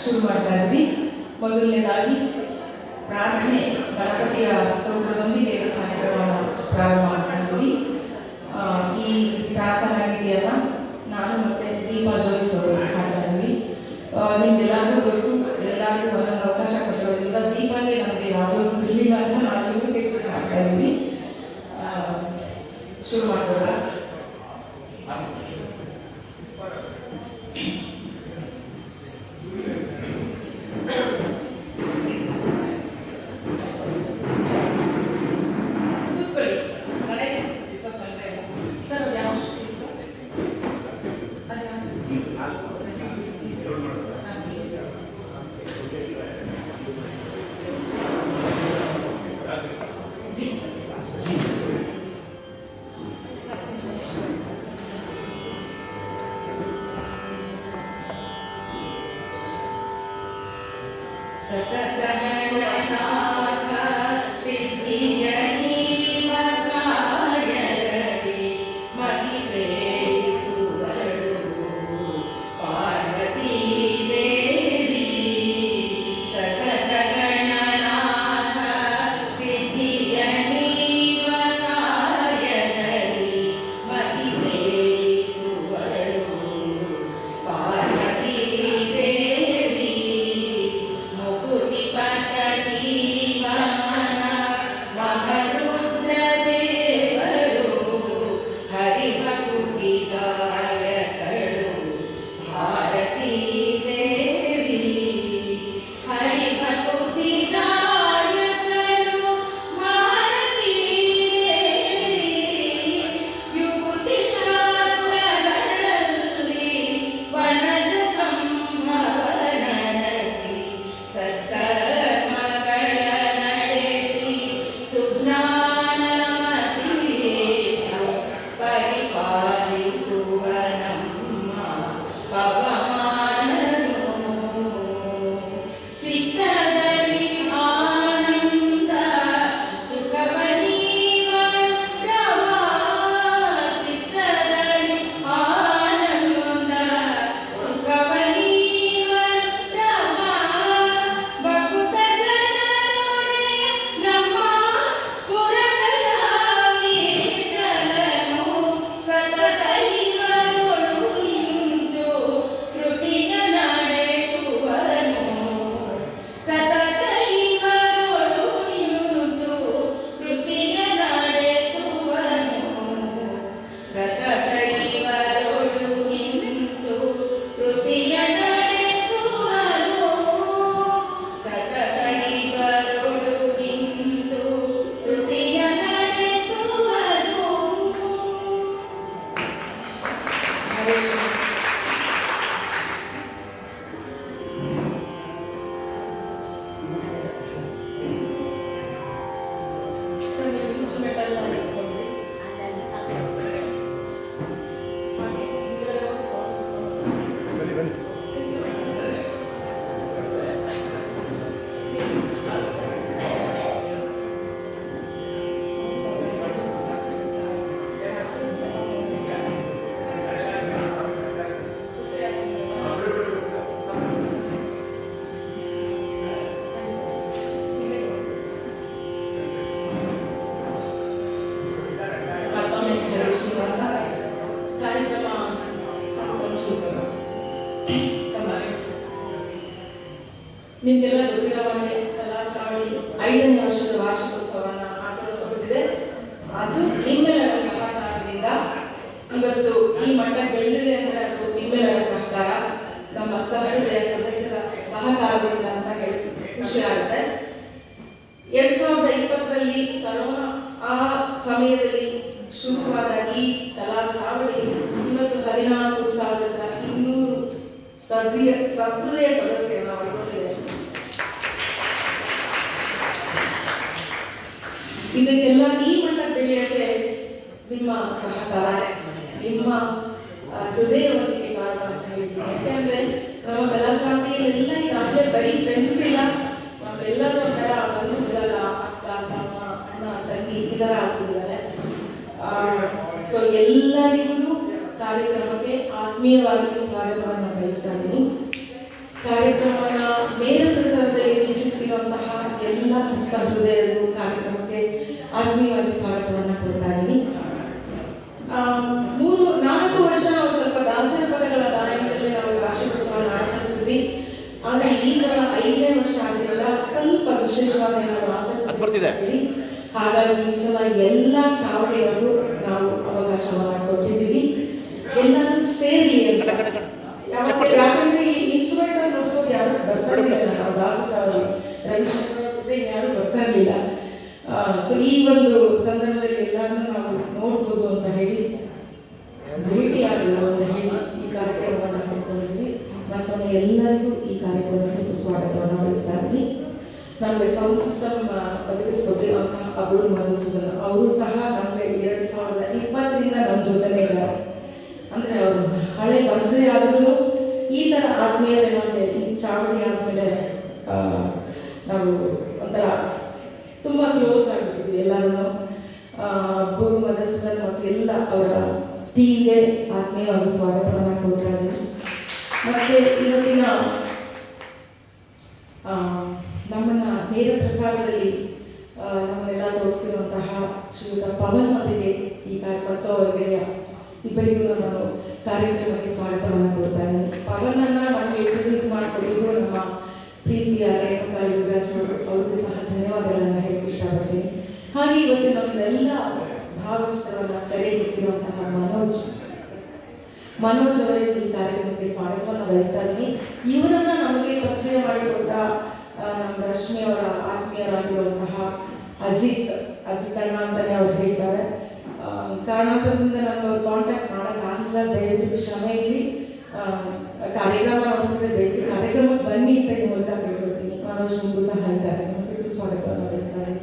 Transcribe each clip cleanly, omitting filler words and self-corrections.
ಶುರು ಮಾಡ್ತಾ ಇದ್ವಿ. ಮೊದಲನೇದಾಗಿ ಪ್ರಾರ್ಥನೆ, ಗಣಪತಿಯ ಸ್ತೋತ್ರದೊಂದಿಗೆ ಕಾರ್ಯಕ್ರಮವನ್ನು ಪ್ರಾರಂಭ ಮಾಡ್ತೀವಿ. ಈ ಪ್ರಾರ್ಥನಾ ಗೀತೆಯನ್ನ ನಾನು ಮತ್ತೆ ದೀಪಾ ಜೋಡಿಸೋರು ಮಾಡ್ತಾ ಇದ್ವಿ. ನಿಮ್ಗೆಲ್ಲರಿಗೂ ಗೊತ್ತು, ಎಲ್ಲರಿಗೂ ಒಂದೊಂದು ಅವಕಾಶ ಕೊಟ್ಟಿರೋದ್ರಿಂದ ದೀಪಾಗೆ ನಮಗೆ ಯಾವುದೂ ಇರಲಿಲ್ಲ ಅಂತ ನಾವು ಇನ್ವಿಟೇಷನ್ ಮಾಡ್ತಾ ಇದ್ವಿ. ಶುರು ಮಾಡೋಣ. ನಿಮಗೆಲ್ಲ ಗೊತ್ತಿರೋ ಹಾಗೆ ಕಲಾಚಾವಳಿ 5ನೇ ವರ್ಷದ ವಾರ್ಷಿಕೋತ್ಸವವನ್ನು ಆಚರಿಸಲ್ಪಟ್ಟಿದೆ. ಅದು ನಿಮ್ಮೆಲ್ಲರ ಸಹಕಾರದಿಂದ ಇವತ್ತು ಈ ಮಟ್ಟ ಬೆಳೆದಿದೆ ಅಂದರೆ ಅದು ನಿಮ್ಮೆಲ್ಲರ ಸಹಕಾರ, ನಮ್ಮ ಸಹೃದಯ ಸದಸ್ಯರ ಸಹಕಾರದಿಂದ ಅಂತ ಹೇಳಿ ಖುಷಿ ಆಗುತ್ತೆ. 2020ರಲ್ಲಿ ಕರೋನಾ ಆ ಸಮಯದಲ್ಲಿ ಶುರುವಾದ ಈ ಕಲಾಚಾವಳಿ ಇವತ್ತು 14,200 ಸಹೃದಯ ಸದಸ್ಯರನ್ನು ಒಳಗೊಂಡಿದೆ. ಇದಕ್ಕೆಲ್ಲ ಈ ಮಟ್ಟ ಬೆಳೆಯಕ್ಕೆ ನಿಮ್ಮ ಸಹಕಾರ, ನಿಮ್ಮ ಹೃದಯವೊಂದಿಗೆ ಕಾರಣ ಅಂತ ಹೇಳ್ತೀನಿ. ಯಾಕೆಂದ್ರೆ ನಮ್ಮ ಕಲಾಶಾಲೆಯಲ್ಲೆಲ್ಲ ಈಗಾಗಲೇ ಬರೀ ಫ್ರೆಂಡ್ಸ್ ಇಲ್ಲ, ಎಲ್ಲರೂ ಒಂಥರ ಬಂಧುಗಳಲ್ಲ, ಅಕ್ಕ ತಮ್ಮ ಅಣ್ಣ ತಂಗಿ ಈ ಥರ ಆಗ್ತಿದ್ದಾರೆ. ಸೊ ಎಲ್ಲರಿಗೂ ಕಾರ್ಯಕ್ರಮಕ್ಕೆ ಆತ್ಮೀಯವಾಗಿ ಸ್ವಾಗತವನ್ನು ಬಯಸ್ತಾ ಇದ್ದೀನಿ. ಕಾರ್ಯಕ್ರಮನ ನೇರ ಪ್ರಸಾರದಲ್ಲಿ ವೀಕ್ಷಿಸಿರುವಂತಹ ಎಲ್ಲ ಸಹೃದಯರು ಕಾರ್ಯಕ್ರಮಕ್ಕೆ ಆತ್ಮೀಯವಾಗಿ ಸ್ವಾಗತವನ್ನು ಕೊಡ್ತಾ ಇದ್ದೀನಿ. 4 ವರ್ಷ ನಾವು ಸ್ವಲ್ಪ ದಾಸರ ಪದಗಳ ಗಾಯನದಲ್ಲಿ ನಾವು ವಾರ್ಷಿಕೋತ್ಸವವನ್ನು ಆಚರಿಸಿದ್ವಿ. ಆದರೆ ಈ ಸಲ 5ನೇ ವರ್ಷ ಆಗಿರಲ್ಲ, ಸ್ವಲ್ಪ ವಿಶೇಷವಾಗಿ ನಾವು ಆಚರಿಸ್ತೀವಿ. ಹಾಗಾಗಿ ಈ ಸಲ ಎಲ್ಲ ಚಾವಡಿಗಳಿಗೂ ನಾವು ಅವಕಾಶವನ್ನು ಕೊಟ್ಟಿದ್ದೀವಿ. ಎಲ್ಲರೂ ಸೇರಿ ಅಂತ, ಯಾಕಂದ್ರೆ ಈ ಇನ್ಸ್ಟ್ರೂಮೆಂಟ್ ಅನ್ನು ನೋಡ್ಸೋದು ಯಾರು ಬರ್ತಾ ಇರಲಿಲ್ಲ, ನಾವು ದಾಸ ಚಾವಡಿ ರವಿಶಂಕರ್ ಯಾರು ಬರ್ತಾ ಇರಲಿಲ್ಲ. ಸೊ ಈ ಒಂದು ಸಂದರ್ಭದಲ್ಲಿ ಎಲ್ಲರನ್ನೂ ನಾವು ನೋಡ್ಬೋದು ಅಂತ ಹೇಳಿ, ಭೇಟಿಯಾಗಲು ಅಂತ ಹೇಳಿ ಈ ಕಾರ್ಯಕ್ರಮವನ್ನು ಹಮ್ಮಿಕೊಂಡಿದ್ವಿ. ಮತ್ತೊಮ್ಮೆ ಎಲ್ಲರಿಗೂ ಈ ಕಾರ್ಯಕ್ರಮಕ್ಕೆ ಸುಸ್ವಾಗತವನ್ನು ಬಯಸ್ತಾ ಇದ್ವಿ. ನಮಗೆ ಸೌಂಡ್ ಸಿಸ್ಟಮ್ ಒದಗಿಸಿಕೊಟ್ಟಿರುವಂತಹ ಅಬೂರು ಮಧುಸೂದನ್ ಅವರು ಸಹ ನಮಗೆ 2020ರಿಂದ ನಮ್ಮ ಜೊತೆನೇ ಇದ್ದಾರೆ. ಅಂದರೆ ಅವರು ಹಳೆ ಪರಿಚಯ ಆದರೂ ಈ ಥರ ಆದ್ಮೇಲೆ ನಮಗೆ ಈ ಚಾವಡಿ ಆದಮೇಲೆ ನಾವು ಒಂಥರ ತುಂಬ ಕ್ಲೋಸ್ ಆಗಿರ್ತೀವಿ ಎಲ್ಲರೂ. ಅಬೂರು ಮಧುಸೂದನ್ ಮತ್ತು ಎಲ್ಲ ಅವರ ಟೀಮ್ಗೆ ಆತ್ಮೀಯವಾಗಿ ಸ್ವಾಗತವನ್ನು ಕೊಡ್ತಾ ಇದ್ದೀನಿ. ಮತ್ತು ಇವತ್ತಿನ ನಮ್ಮನ್ನು ನೇರ ಪ್ರಸಾರದಲ್ಲಿ ನಮ್ಮನ್ನೆಲ್ಲ ತೋರಿಸ್ತಿರುವಂತಹ ಶ್ರೀಯುತ ಪವನ್ ಅವರಿಗೆ ಮತ್ತು ಅವರಿಗೆ ಇಬ್ಬರಿಗೂ ನಾನು ಕಾರ್ಯಕ್ರಮಕ್ಕೆ ಸ್ವಾಗತವನ್ನು ಕೊಡ್ತಾ ಇದ್ದೀನಿ. ಪವನನ್ನು ನಮಗೆ ಇಂಟ್ರೊಡ್ಯೂಸ್ ಮಾಡಿಕೊಟ್ಟಿದ್ದು ನಮ್ಮ ಪ್ರೀತಿಯ ರೇಣುಕಾ ಯುವರಾಜ್ ಅವ್ರಿಗೂ ಸಹ ಧನ್ಯವಾದಗಳನ್ನು ಹೇಳಕ್ಕೆ ಇಷ್ಟಪಡ್ತೀನಿ. ಹಾಗೆ ಇವತ್ತು ನಮ್ಮೆಲ್ಲ ಭಾವಚಿತ್ರವನ್ನು ಸೆರೆ ಹಿಡಿದಿರುವಂತಹ ಮನೋಜ್ ಅವರಿಗೆ ಈ ಕಾರ್ಯಕ್ರಮಕ್ಕೆ ಸ್ವಾಗತವನ್ನು ಬಯಸ್ತಾ ಇದ್ದೀನಿ. ಇವರನ್ನ ನಮಗೆ ಪರಿಚಯ ಮಾಡಿಕೊಟ್ಟ ನಮ್ಮ ರಶ್ಮಿ ಅವರ ಆತ್ಮೀಯರಾಗಿರುವಂತಹ ಅಜಿತ್ ಅಣ್ಣ ಅಂತಲೇ ಅವ್ರು ಹೇಳ್ತಾರೆ. ಕಾರಣಾಂತರದಿಂದ ನಮ್ಗೆ ಅವ್ರು ಕಾಂಟ್ಯಾಕ್ಟ್ ಮಾಡೋಕ್ಕಾಗಲಿಲ್ಲ. ದಯವಿಟ್ಟು ಕ್ಷಮೆ ಇರಲಿ. ಕಾರ್ಯಕ್ರಮ ಕಾರ್ಯಕ್ರಮಕ್ಕೆ ಬನ್ನಿ ಅಂತ ಮೂಲಕ ಕೇಳ್ಕೊಳ್ತೀನಿ. ಮನೋಜ್ ನಿಮಗೂ ಸಹ ಈ ಕಾರ್ಯಕ್ರಮಕ್ಕೆ ಸುಸ್ವಾಗತವನ್ನು ಬಯಸ್ತಾರೆ.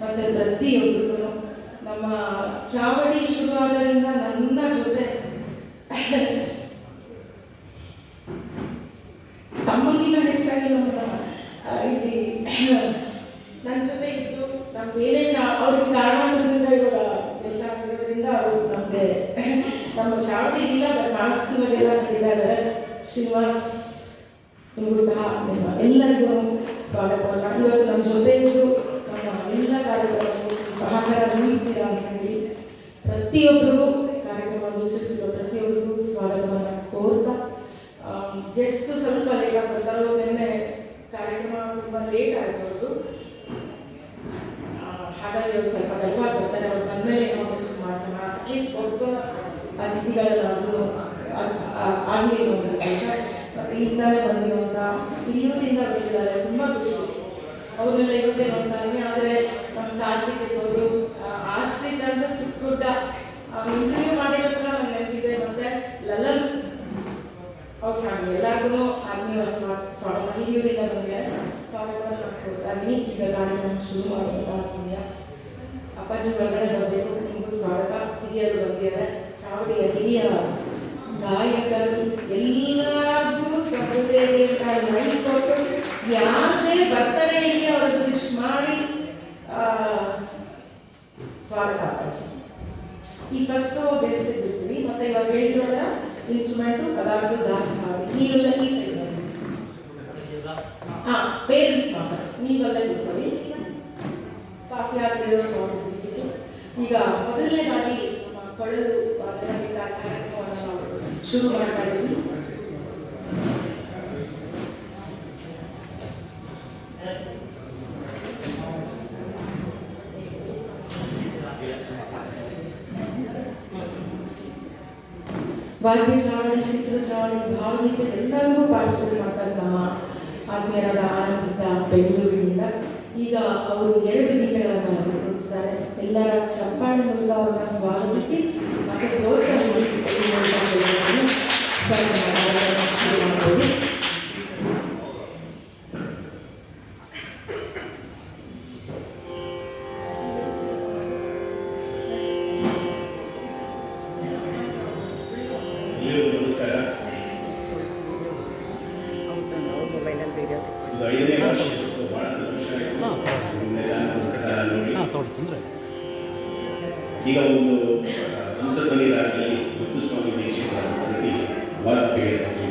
ಮತ್ತು ಪ್ರತಿಯೊಬ್ಬರು ನಮ್ಮ ಚಾವಡಿ ಶುರುವಾದ್ದರಿಂದ ನನ್ನ ಜೊತೆ ತಮ್ಮಗಿನ ಹೆಚ್ಚಾಗಿ ಇಲ್ಲಿ ನನ್ನ ಜೊತೆ ಇದ್ದು ನಮ್ಗೆ ಅವ್ರಿಗೆ ಕಾರಣಾಂತರದಿಂದ ಇವಾಗ ಕೆಲಸ ಆಗಿರೋದ್ರಿಂದ ಅವರು ನಮಗೆ ನಮ್ಮ ಚಾವಡಿ ಇಲ್ಲ ಮಾನಸಿಕವಾಗೆಲ್ಲ ನಡೀತಾರೆ. ಶ್ರೀನಿವಾಸ್ ನಿಮಗೂ ಸಹ ನಿಮ್ಮ ಎಲ್ಲರಿಗೂ ಸ್ವಾಗತವನ್ನು. ಇವತ್ತು ನಮ್ಮ ಜೊತೆ ಇದ್ದು ನಮ್ಮ ಎಲ್ಲ ಕಾರ್ಯಕ್ರಮಕ್ಕೂ ಸಹಕಾರ ನೀಡ್ತೀರಾ ಅಂತ ಹೇಳಿ ಪ್ರತಿಯೊಬ್ಬರಿಗೂ ಕಾರ್ಯಕ್ರಮ ವೀಕ್ಷಿಸಿದ ಪ್ರತಿಯೊಬ್ಬರಿಗೂ ಸ್ವಾಗತವನ್ನು ಕೋರ್ತಾ, ಗೆಸ್ಟ್ ಸ್ವಲ್ಪ ಲೇಟ್ ಆಗ್ತಾರೆ. ನಿನ್ನೆ ಕಾರ್ಯಕ್ರಮ ತುಂಬ ಲೇಟ್ ಆಗಿರೋದು, ಹಾಗಾಗಿ ಅವ್ರು ಸ್ವಲ್ಪ ತಡವಾಗಿ ಬರ್ತಾರೆ. ಅವ್ರು ಬಂದಮೇಲೆ ಇನಾಗ್ರೇಷನ್ ಮಾಡಿಸೋಣ, ಅಟ್ಲೀಸ್ಟ್ ಒಬ್ಬ ಅತಿಥಿಗಳನ್ನಾದರೂ ಆಗಲಿ ಅನ್ನೋ ಕೆಲಸ. ಮತ್ತು ಇಂದಾನೆ ಬಂದಿರುವಂಥ ಹಿರಿಯೂರಿಂದ ಬಂದಿದ್ದಾರೆ, ತುಂಬ ಖುಷಿ. ಅವರೆಲ್ಲ ಇವತ್ತೇ ನೋಡ್ತಾರೆ. ಆದರೆ ನಮ್ಮ ಕಾರ್ತಿಕ್ ಅವರು ಆಶ್ರಿತ ಅಂತ ಚಿಕ್ಕುಡ್ಡ ಇಂಟರ್ವ್ಯೂ ಮಾಡಿರೋದು ನಂಗೆ ನೆನಪಿದೆ. ಮತ್ತು ಲಲನ್ ಅವ್ರ ಫ್ಯಾಮಿಲಿ ಎಲ್ಲರಿಗೂ ಆತ್ಮೀಯವಾಗಿ ಸ್ವಾಗತ. ಹಿರಿಯೂರಿಂದ ಬಂದಿದೆ, ಸ್ವಾಗತವನ್ನು ಕೊಡ್ತಾ ಇದ್ದೀನಿ. ಈಗ ಕಾರ್ಯಕ್ರಮ ಶುರು ಮಾಡುವಂತಹ ಸಮಯ. ಅಪ್ಪಾಜಿ ಒಳಗಡೆ ಬರಬೇಕು, ನಿಮಗೂ ಸ್ವಾಗತ. ಹಿರಿಯರು ಬಂದಿದ್ದಾರೆ, ಚಾವಡಿಯ ಹಿರಿಯ ಗಾಯಕರು ಎಲ್ಲರಿಗೂ ಲೈನ್ ಕೊಟ್ಟು ಯಾರೇ ಬರ್ತಾರೆ ಇಲ್ಲಿ ಅವರು ವಿಶ್ ಮಾಡಿ ಸ್ವಾಗತ ಅಪ್ಪಾಜಿ. ಈ ಫಸ್ಟು ಗೆಸ್ಟ್ ಬಿಡ್ತೀವಿ. ಮತ್ತು ಇವಾಗ ಹೇಳಿರೋಣ ಇನ್ಸ್ಟ್ರೂಮೆಂಟು ಅದಾದರೂ ದಾಸ ಚಾವಡಿ. ನೀವೆಲ್ಲ ಈ ಸೈಡ್ ಪೇರೆಂಟ್ಸ್ ಮಾತ್ರ ನೀವೆಲ್ಲ ಬಿಟ್ಕೊಳ್ಳಿ. ಕಾಫಿ ಆಗಿರೋ ಈಗ ಮೊದಲನೇದಾಗಿ ಕೊಳಲು ವಾದನದಿಂದ ಕಾರ್ಯಕ್ರಮವನ್ನು ನಾವು ಶುರು ಮಾಡ್ತಾ ಇದ್ದೀವಿ. ವಾದ್ಯ ಚಾವಡಿ, ಚಿತ್ರ ಚಾವಡಿ, ಭಾವಗೀತೆ ಎಲ್ಲರಿಗೂ ಪಾರ್ಟಿಸಿಪೇಟ್ ಮಾಡ್ತಾರೆ ನಮ್ಮ ಆತ್ಮೀಯರಾದ ಆನಂದಿತ ಬೆಂಗಳೂರಿನಿಂದ. ಈಗ ಅವರು 2 ಗೀತೆಗಳನ್ನು ರೂಪಿಸ್ತಾರೆ. ಎಲ್ಲರ ಚಪ್ಪಾಳೆ ಮೂಲಕ ಅವರನ್ನ ಸ್ವಾಗತಿಸಿ ಮತ್ತು ಪ್ರೋತ್ಸಾಹ ಮಾಡಬಹುದು. ಈಗ ಒಂದು ಹಂಸಧ್ವನಿ ರಾಜ್ಯದಲ್ಲಿ ಮುತ್ತುಸ್ವಾಮಿ ದೇಶಿಕರ ವಾದ ಕೇಳಿದ್ದಾರೆ.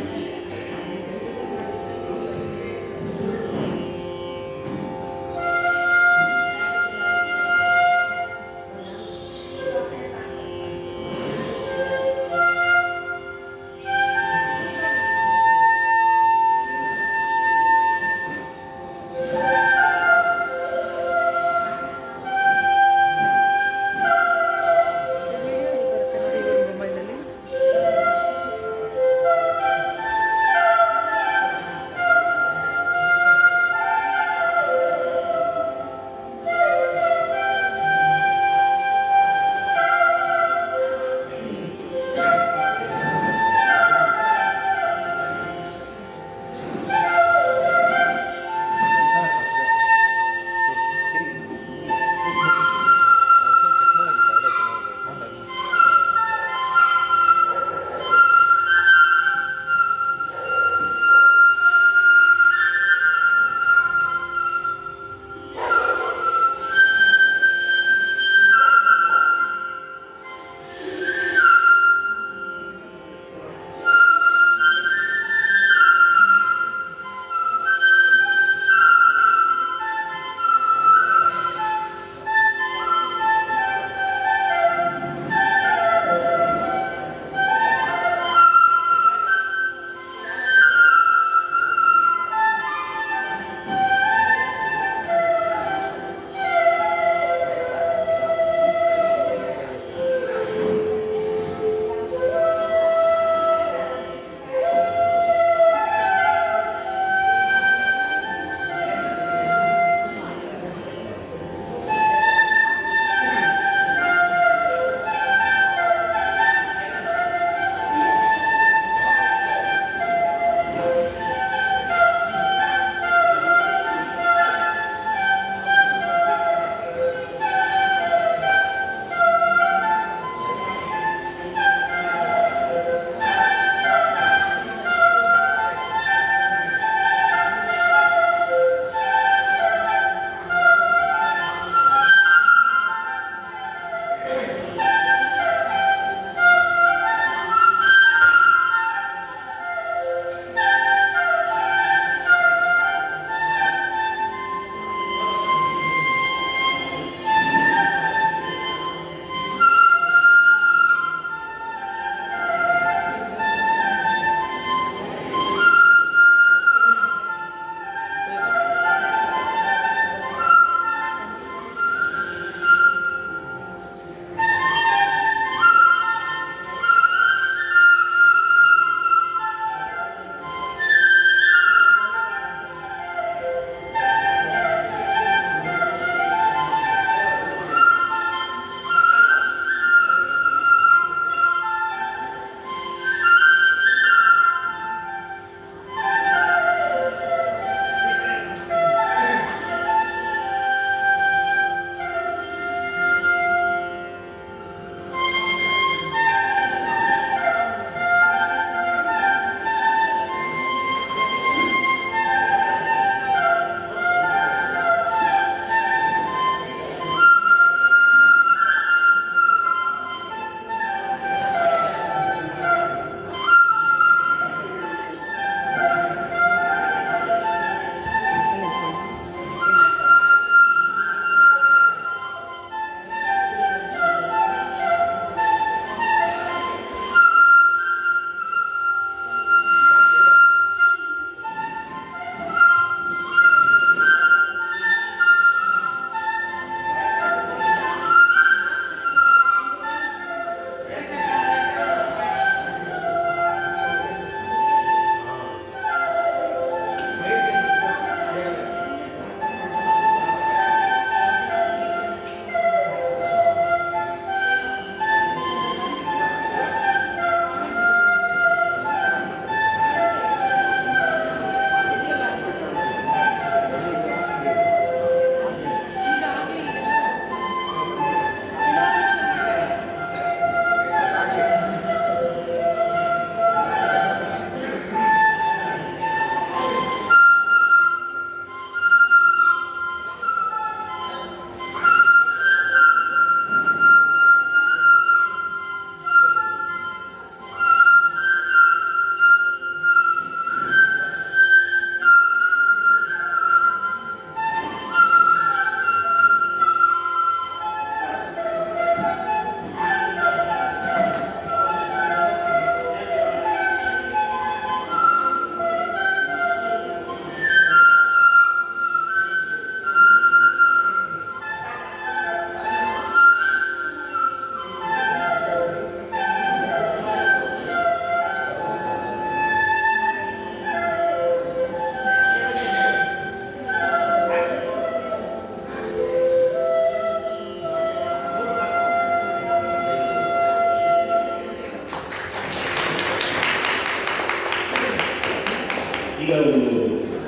ಈಗ ಒಂದು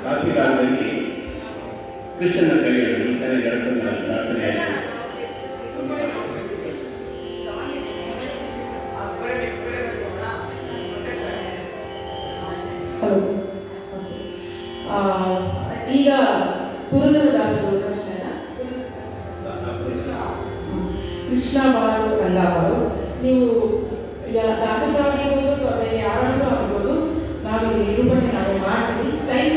ಕಾಫಿ ಕಾಲದಲ್ಲಿ ಕೃಷ್ಣನ ಕರೆಯೋಣ ಈ ಥರ ಗಣಪನ ಪ್ರಾರ್ಥನೆ ಆಯಿತು. ಹೌದು. ಈಗ ಪುರಂದರದಾಸರು ಕೃಷ್ಣ ಬಾಳು ರಂಗಾಬಾಳು. ನೀವು ದಾಸಸ್ವಾಮಿ ಆಗ್ಬೋದು ಅಥವಾ ಯಾರಾದರೂ ಆಗ್ಬೋದು, ನಾವು ಇಲ್ಲಿ ನಿರೂಪಣೆ ನಾವು ಮಾಡ್ತೀವಿ, ಟೈಮ್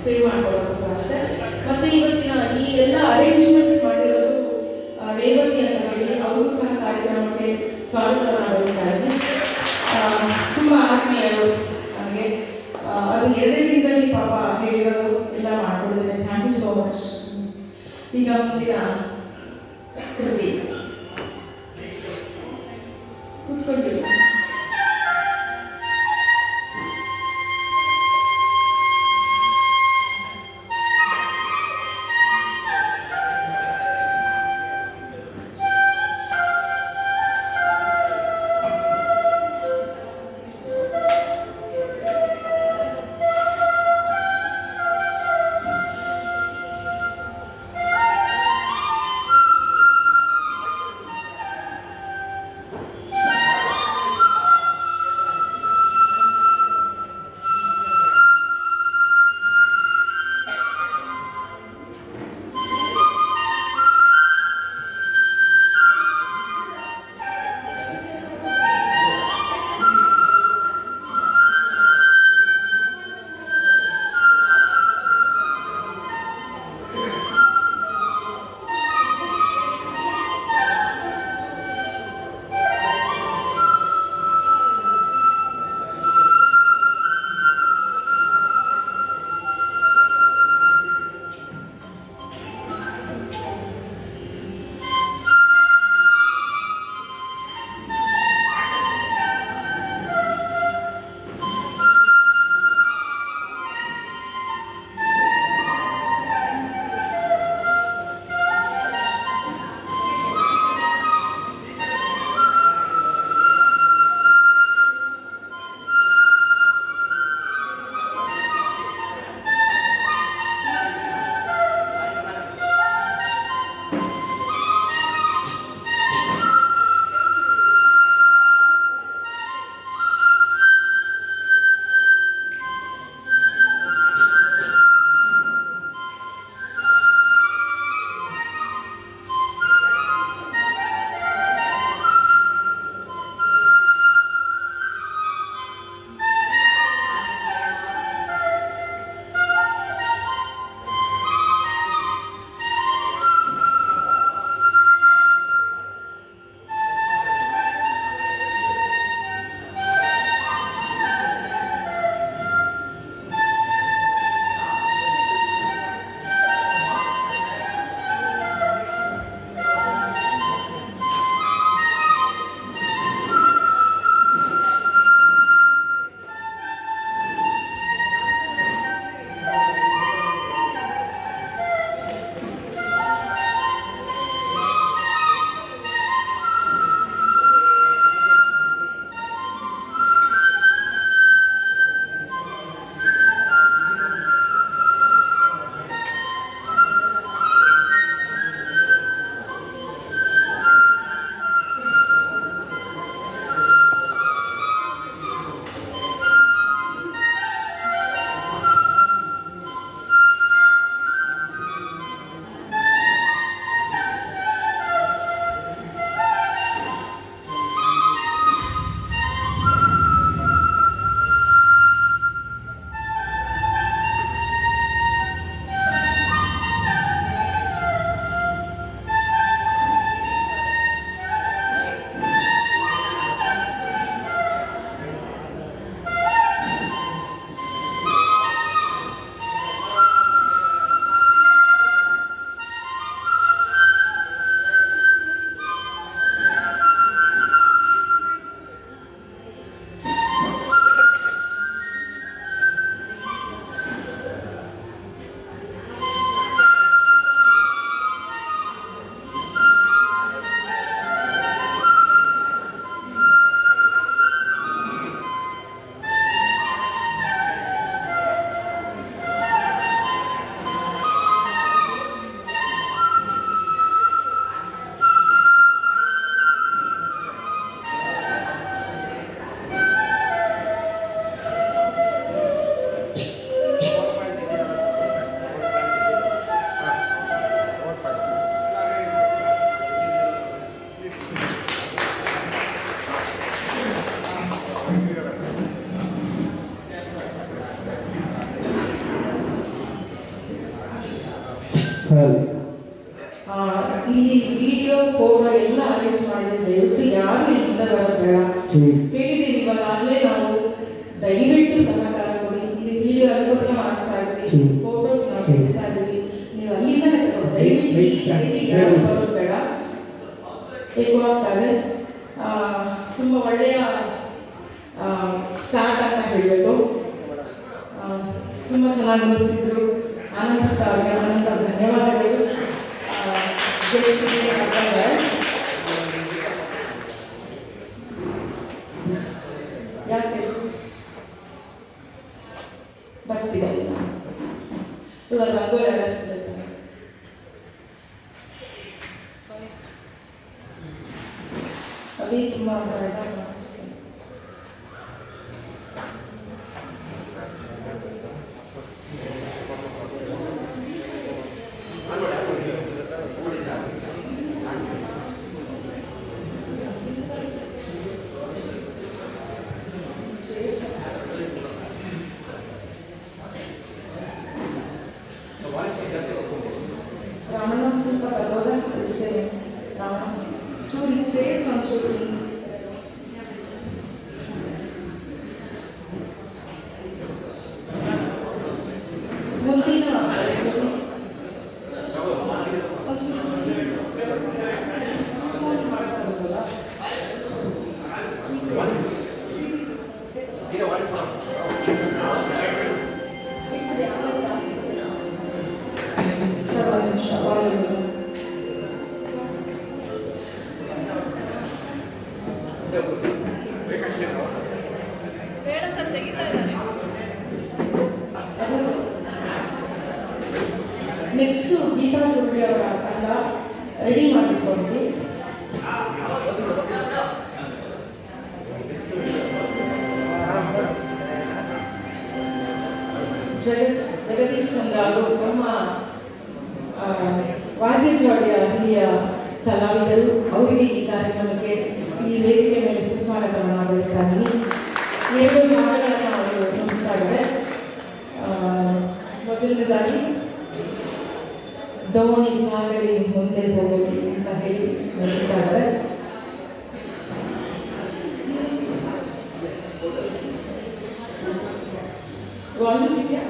ಸೇವ್ ಮಾಡ್ಕೊಳ್ಳೋದು ಅಷ್ಟೇ. ಮತ್ತು ಇವತ್ತಿನ ಈ ಎಲ್ಲ ಅರೇಂಜ್ಮೆಂಟ್ಸ್ ಮಾಡಿರೋದು ರೇವತಿ ಅಂತ ಹೇಳಿ ಅವರು ಸಹ ಕಾರ್ಯಕ್ರಮಕ್ಕೆ ಸ್ವಾಗತವನ್ನು ಬಯಸ್ತಾ ಇದ್ದೀನಿ. ತುಂಬ ಆತ್ಮೀಯರು ನನಗೆ ಅದು ಎದೆಯಿಂದಲೇ ಪಾಪ ಹೇಳಿರೋದು ಎಲ್ಲ ಮಾಡ್ಕೊಂಡಿದ್ದೇನೆ. Thank you so much. ಈಗ ಮುಂದಿನ ಕೃತಿ ಕೂತ್ಕೊಂಡಿಲ್ಲ. ಹೌದು. ಇಲ್ಲಿ ವಿಡಿಯೋ ಫೋಟೋ ಎಲ್ಲ ಅರೇಂಜ್ ಮಾಡಿದ್ರೆ ದಯವಿಟ್ಟು ಯಾರು ಇಲ್ಲಿ ಮುಂದೆ ಬರೋದು ಬೇಡ. ಹೇಳಿದ್ದೀವಿ ಇವಾಗಲೇ ನಾವು, ದಯವಿಟ್ಟು ಸಹಕಾರ ಕೊಡಿ. ಇಲ್ಲಿ ವಿಡಿಯೋ ಅದಕ್ಕೋಸ್ಕರ ಮಾಡ್ತಾ ಇದ್ದೀವಿ, ಫೋಟೋಸ್ ನಾವು ತೆಗಿಸ್ತಾ ಇದ್ದೀವಿ. ನೀವು ಅಲ್ಲಿಂದ ದಯವಿಟ್ಟು ಯಾರು ಬರೋದು ಬೇಡ. ಆಗ್ತಾರೆ ತುಂಬ ಒಳ್ಳೆಯ ಸ್ಟಾರ್ಟ್ ಅಂತ ಹೇಳಬೇಕು. ತುಂಬ ಚೆನ್ನಾಗಿ ಮುಗಿಸಿದ್ರು. ಅನಂತ ಅವರಿಗೆ ಅನಂತ ಧನ್ಯವಾದಗಳು. ಯಾಕೆ ಬರ್ತಿದೆ ಇವಾಗ ರಂಗೋಲಿ ಆಡಿಸ್ತಿದ್ದಾರೆ. ಅಲ್ಲಿ ತುಂಬ ರಾಮಣ್ಣ ಸ್ವಲ್ಪ ಬರೋದ ರಾಮಣ್ಣ ಚೂರಿ ಚೇಸ್ ಒಂಚೂರು ಮುಂದಿನ ನೆಕ್ಸ್ಟ್ ಗೀತಾ ಸುರ್ಡಿ ಅವರ ತಂಡ ರೆಡಿ ಮಾಡಿಕೊಂಡು ಜಗದೀಶ್ ಚಂದ್ರ ಅವರು ನಮ್ಮ ವಾದ್ಯಜೋಡಿಯ ಹಿರಿಯ ಕಲಾವಿದರು. ಅವರಿಗೆ ಈ ಕಾರ್ಯಕ್ರಮಕ್ಕೆ ಈ ವೇದಿಕೆ ಮೇಲೆ ಸುಸ್ವಾಗತವನ್ನು ಬಯಸ್ತಾ ಇದ್ದೀನಿ. 7 ಹಾಡುಗಳನ್ನು ಅವರು ನುಡಿಸ್ತಾ ಇದ್ದಾರೆ. ಮೊದಲನೇದಾಗಿ ದೋಣಿ ಸಾಗಲಿ ಮುಂದೆ ಹೋಗಲಿ ಅಂತ ಹೇಳಿ ನುಡಿಸ್ತಾ ಇದ್ದಾರೆ. ವಾಲ್ಯೂಮ್ ಇದೆಯಾ?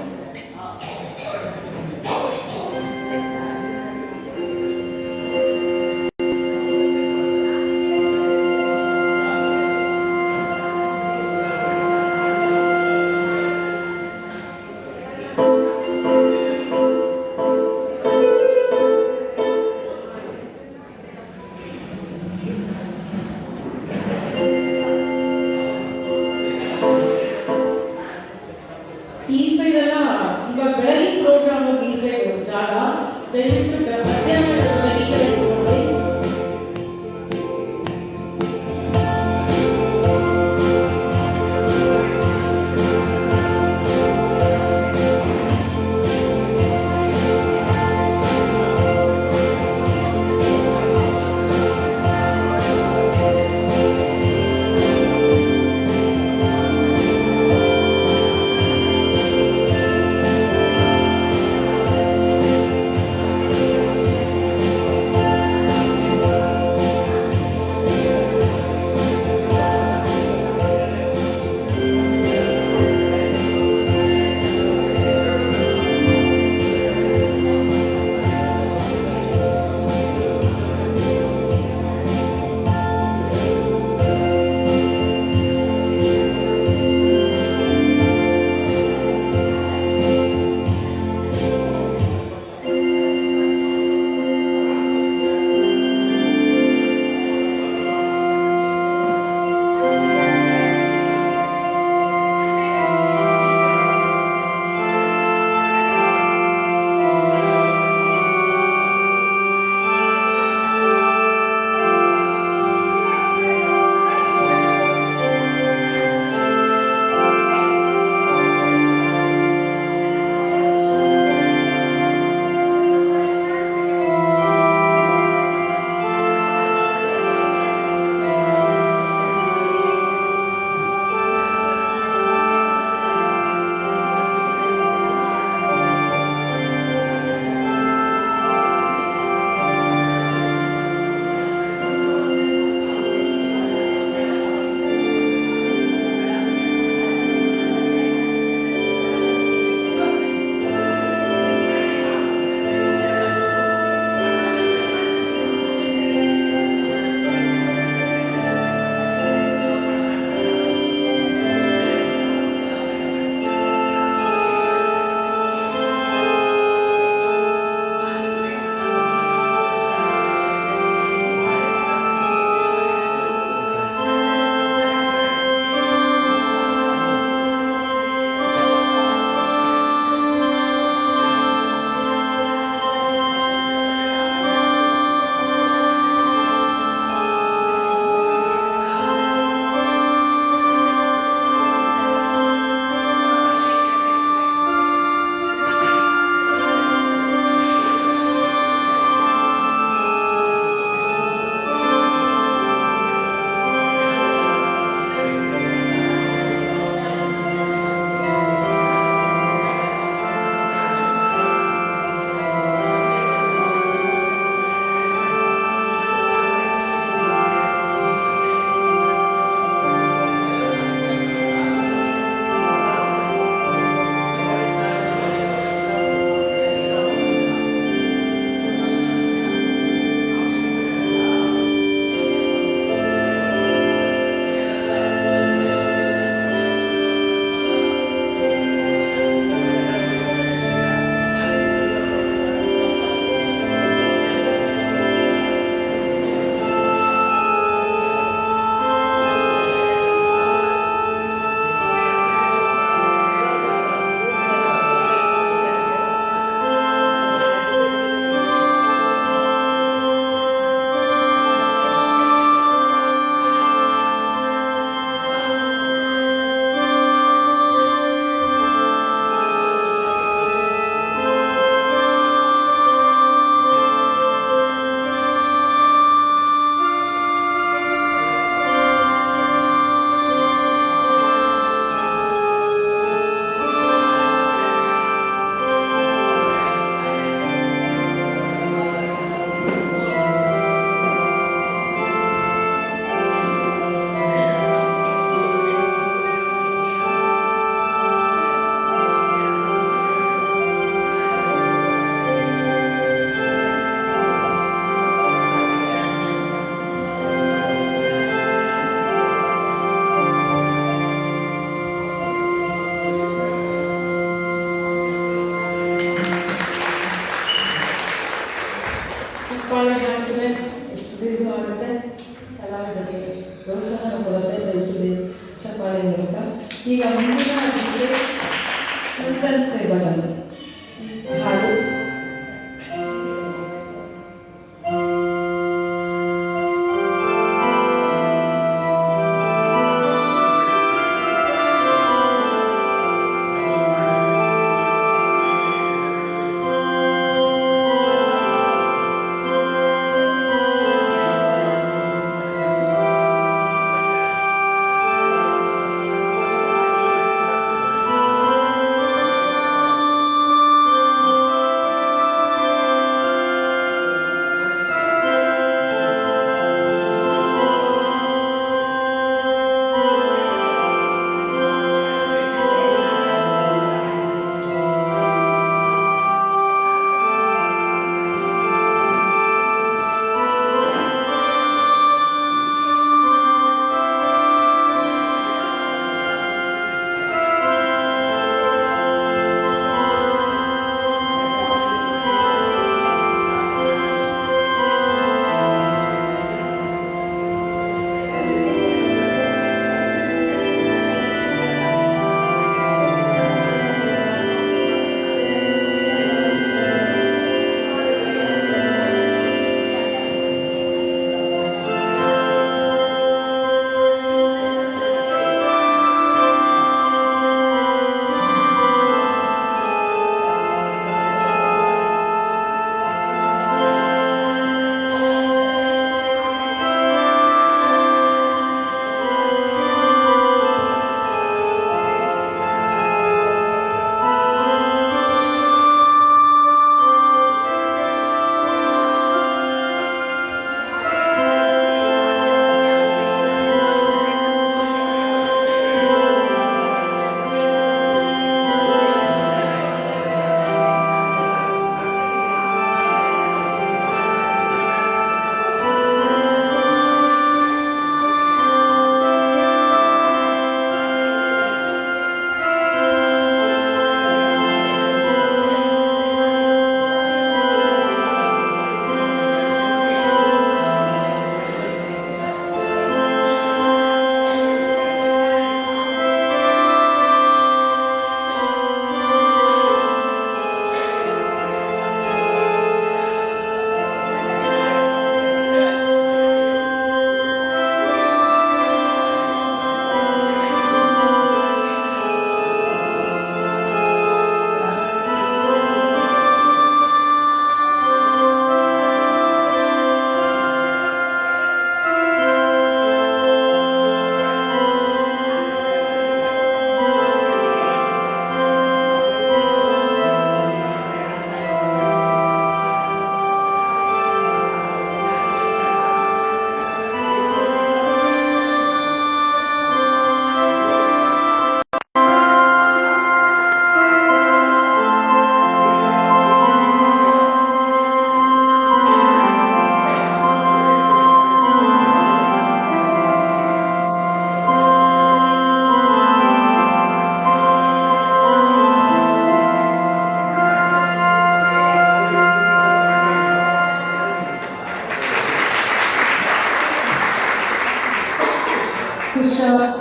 ಈ ಸೈಡ್ ಎಲ್ಲ ಇವಾಗ ಬೆಳಗಿನ ಪ್ರೋಗ್ರಾಮ್ ಈ ಸೈಡ್ ಜಾಗ ದಯವಿಟ್ಟು ಮಧ್ಯಾಹ್ನ ಈ ಕಡೆ ತಗೊಂಡ್ರಿ. ಭಜನ್ ಹಾಡು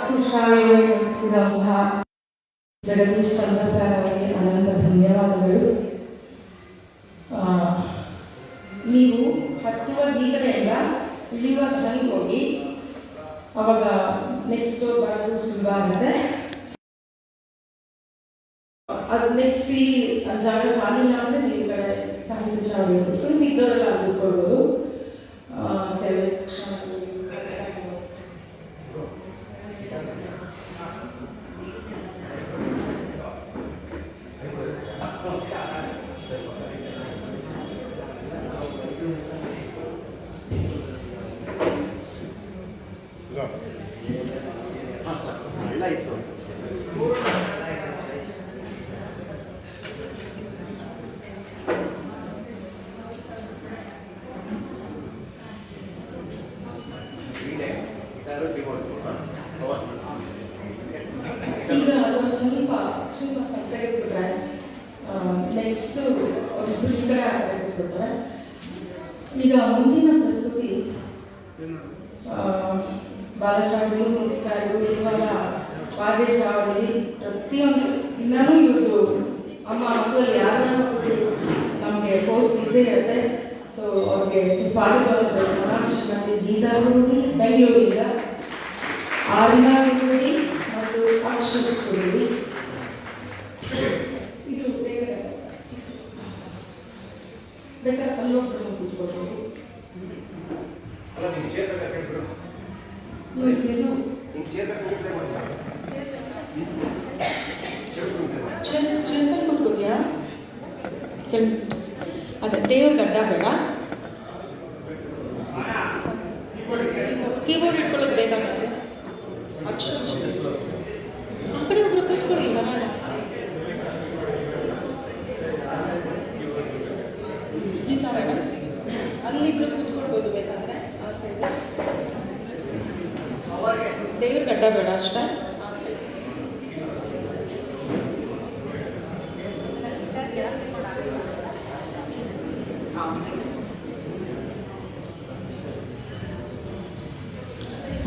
ಸುಶ್ರಾವ್ಯವೇ ನಡೆಸಿದಂತಹ ಜಗದೀಶ್ ಚಂದ್ರ ಸರ್ ಅವರಿಗೆ ಅನಂತ ಧನ್ಯವಾದಗಳು. ನೀವು ಹತ್ತುವ ಈ ಕಡೆಯಿಂದ ಇಳಿಯುವ ಧ್ವನಿ ಹೋಗಿ ಅವಾಗ ನೆಕ್ಸ್ಟ್ ಬರೋದು ಸುಲಭ ಆಗುತ್ತೆ. ಅದು ನೆಕ್ಸ್ಟ್ ಈ ಜಾಗ ಸಾಲಿಲ್ಲ ಅಂದರೆ ನೀವು ಈ ಕಡೆ ಸಾಹಿತ್ಯ ಚಾವಡಿ ಹೋಗ್ಬಿಟ್ಟು ಮಿದ್ದವರೆಲ್ಲ ಅಲ್ಲಿ ಕೂತ್ಕೊಳ್ಬೋದು. ಕೆಲವು ಈಗ ಅದೊಂದು ಸ್ವಲ್ಪ ತೆಗೆದುಬಿಟ್ರೆ ನೆಕ್ಸ್ಟ್ ಇಬ್ಬರು ಈ ಕಡೆ ತೆಗೆದುಬಿಡ್ತಾರೆ. ಈಗ ಮುಂದಿನ ಪ್ರಸ್ತುತಿ ಬಾಲಚಾವಡಿ ಮುಗಿಸ್ತಾ ಇದ್ರು, ಇವಾಗ ವಾದ್ಯ ಚಾವಡಿ ಪ್ರತಿಯೊಂದು ಇನ್ನೂ ಇವ್ರದ್ದು ಅಮ್ಮ ಮಕ್ಕಳಲ್ಲಿ ಯಾರನ್ನ ನಮಗೆ ಕೋರ್ಸ್ ಇದ್ದೇ ಇರುತ್ತೆ. ಸೊ ಅವ್ರಿಗೆ ಸ್ವಾಗತವನ್ನು ಬಯಸೋಣ. ಶ್ರೀಮತಿ ಗೀತಾ ಗುರುಡಿ ಬೆಂಗಳೂರಿಂದ, ಆರ್ನಾ ಗುರುಡಿ ಮತ್ತು ಅಕ್ಷರ ಗುರುಡಿ. ಇದು ಬೇಕಾದ್ರೆ ಅಲ್ಲೊಬ್ಬರು ಕೂತ್ಕೊಳ್ಬೋದು. ಚೆಂದ ಕೂತ್ಕೊಳ್ತೀಯಾ? ಅದೇ ದೇವ್ರ ಗಡ್ಡ ಬೇಡ, ಕೀಬೋರ್ಡ್ ಇಟ್ಕೊಳ್ಳೋದು ಬೇಕಾಗುತ್ತೆ. ಅಕ್ಷರ ಆ ಕಡೆ ಒಬ್ರು ಕೂತ್ಕೊಳ್ಳಿ. ಬರೋಣ. ಈ ಸೈಡ್ ಅಲ್ಲಿಬ್ರು ಕೂತ್ಕೊಳ್ಬೋದು ಬೇಕಾದ್ರೆ. ಆ ಸೈಡ್ ದೇವ್ರ ಗಡ್ಡ ಬೇಡ ಅಷ್ಟೇ.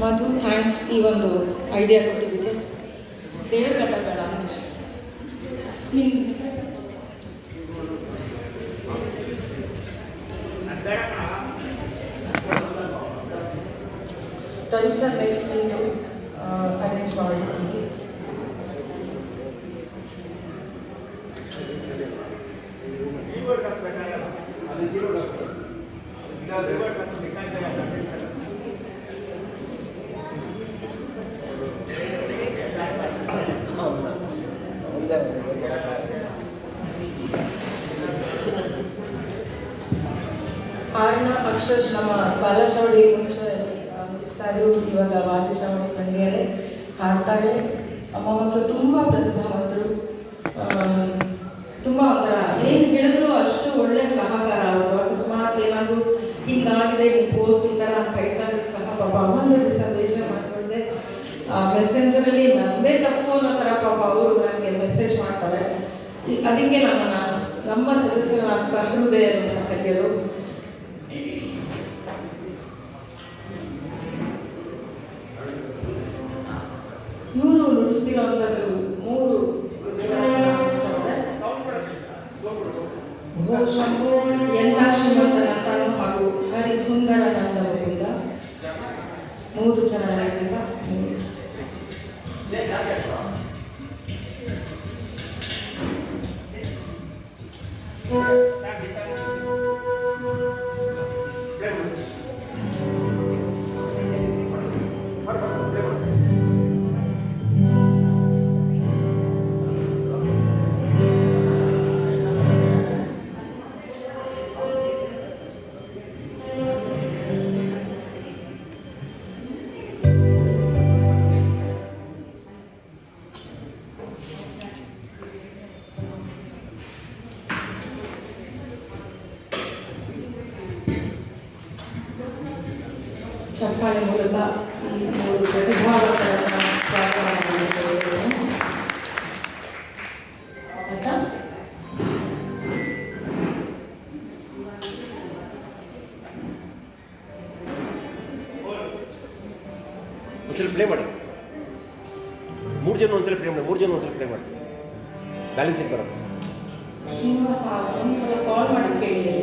ಮಧು, ಥ್ಯಾಂಕ್ಸ್ ಈ ಒಂದು ಐಡಿಯಾ ಕೊಟ್ಟಿದ್ದಕ್ಕೆ. ದೇವ್ರ ಗಡ್ಡ ಬೇಡ ಅಷ್ಟೇ. ಟೈಸನ್ ನೇಸ್ಲಿಂದು ಅರೇಂಜ್ ಮಾಡಿದ್ದೀವಿ. ಆರ್ನ ಅಕ್ಷರ ನಮ್ಮ ಬಾಲಚೌಡಿ ಮುಂಚೆ ಸಾರಿ ಇವಾಗ ವಾದ್ಯಚೌಡಿ ನನಗೆ ಹಾಡ್ತಾರೆ. ಅಮ್ಮ ಮಕ್ಕಳು ತುಂಬ ಪ್ರತಿಭಾವಂತರು. ತುಂಬ ಒಂಥರ ಏನು ಹೇಳಿದ್ರು ಅಷ್ಟು ಒಳ್ಳೆ ಸಹಕಾರ ಅವರು. ಅಕಸ್ಮಾತ್ ಏನಾದರೂ ಹಿಂಗಾಗಿದೆ ನಿಮ್ಮ ಪೋಸ್ಟ್ ಈ ಥರ ಅಂತ ಹೇಳ್ತಾರೆ ಸಹ ಪಾಪ ಅಮ್ಮಂದು ಸಂದೇಶ ಮಾಡಿಕೊಂಡೆ. ಮೆಸೆಂಜರಲ್ಲಿ ನನ್ನದೇ ತಪ್ಪು ಅನ್ನೋ ಥರ ಪಾಪ ಅವರು ನನಗೆ ಮೆಸೇಜ್ ಮಾಡ್ತಾರೆ. ಅದಕ್ಕೆ ನಮ್ಮ ಸದಸ್ಯರ ಸಹೃದಯ ಕರೆಯೋರು. ಇವರು ನುಡಿಸ್ತಿರೋಂಥದ್ದು 3 ಎಂಥ ಶ್ರೀಮಂತನ ತಾನು ಹಾಗೂ ಹರಿ ಸುಂದರ ನಂದವರಿಂದ 3 ಜನ ನಾಯಕರಿಂದ ಚಪ್ಪಾಳೆ ಮೂಲಕ ಈ 3 ಪ್ರತಿಭಾವಂತರನ್ನು ಸ್ವಾಗತ ಮಾಡಿದ್ದೇವೆ. ಆಯ್ತಾ? ಒಂದ್ಸಲ ಪ್ಲೇ ಮಾಡಿ. 3 ಜನ ಒಂದ್ಸಲ ಪ್ಲೇ ಮಾಡಿ. 3 ಜನ ಒಂದ್ಸಲ ಪ್ಲೇ ಮಾಡಿ. ಬ್ಯಾಲೆನ್ಸಿಂಗ್ ಬರೋದು. ಶ್ರೀನಿವಾಸ ಒಂದ್ಸಲ ಕಾಲ್ ಮಾಡಿ ಕೇಳಿ.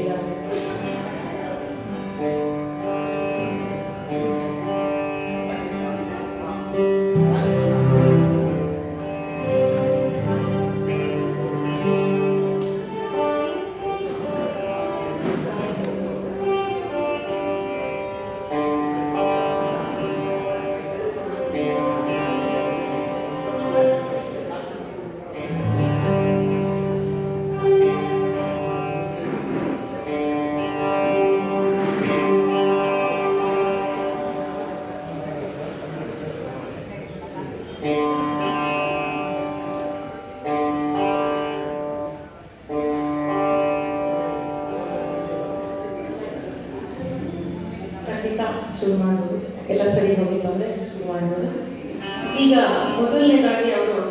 ಶುರು ಮಾಡ್ಬೋದು. ಎಲ್ಲ ಸರಿ ಹೋಗಿತ್ತು ಅಂದರೆ ಶುರು ಮಾಡ್ಬೋದು. ಈಗ ಮೊದಲನೇದಾಗಿ ಅವರು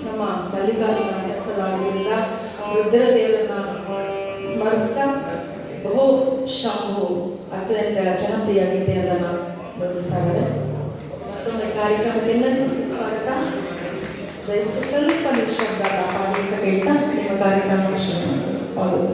ನಮ್ಮ ಮಲ್ಲಿಕಾರ್ಜುನ ಟೆಂಪಲ್ ರುದ್ರದೇವರನ್ನ ಸ್ಮರಿಸ್ತಾ ಬಹು ಶಂಭು ಅತ್ಯಂತ ಜನಪ್ರಿಯ ಗೀತೆಯನ್ನು ನುಡಿಸ್ತಾ ಇದ್ದಾರೆ. ಮತ್ತೊಮ್ಮೆ ಕಾರ್ಯಕ್ರಮಕ್ಕೆ ಎಲ್ಲರಿಗೂ ಸ್ವಾಗತ. ದಯವಿಟ್ಟು ಸ್ವಲ್ಪ ನಿಶ್ಶಬ್ದ ಕಾಪಾಡಿ. ಅಂತ ಕೇಳ್ತಾ ನಿಮ್ಮ ಕಾರ್ಯಕ್ರಮ ಶುರು ಮಾಡೋದು.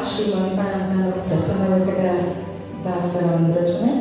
ಶ್ರೀಮಂತ ಅಂತ ಪ್ರಸನ್ನ ವೆಂಕಟದಾಸರ ಒಂದು ರಚನೆ.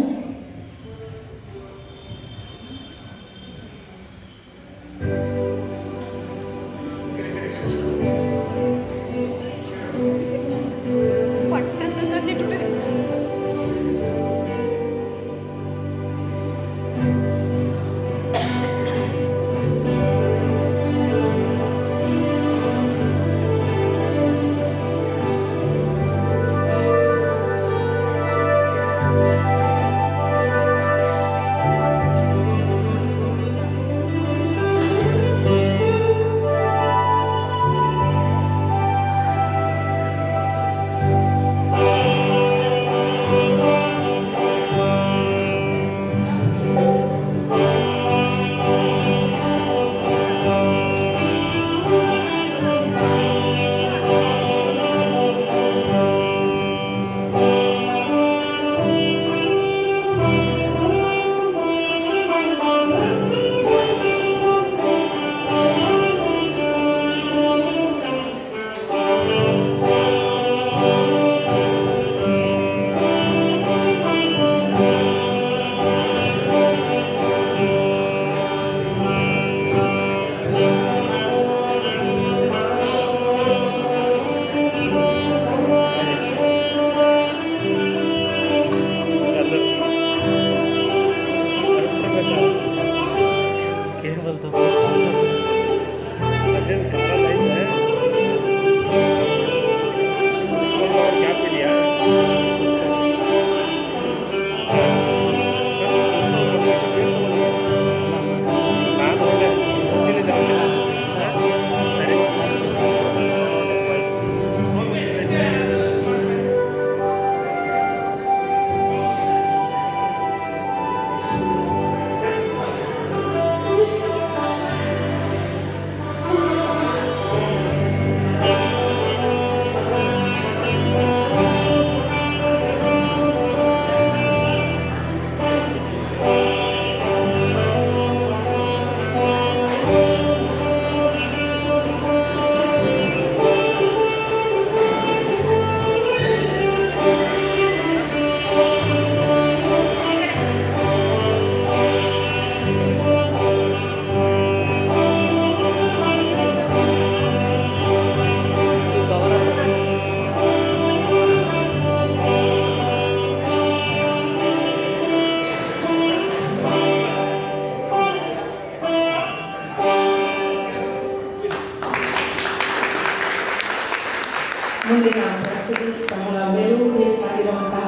ಮುಂದಿನ ಪ್ರಸ್ತುತಿ ಕಮಲ ಮೆಲುಗೆ ಸಾಗಿರುವಂತಹ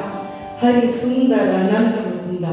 ಹರಿ ಸುಂದರ ನಂದದಿಂದ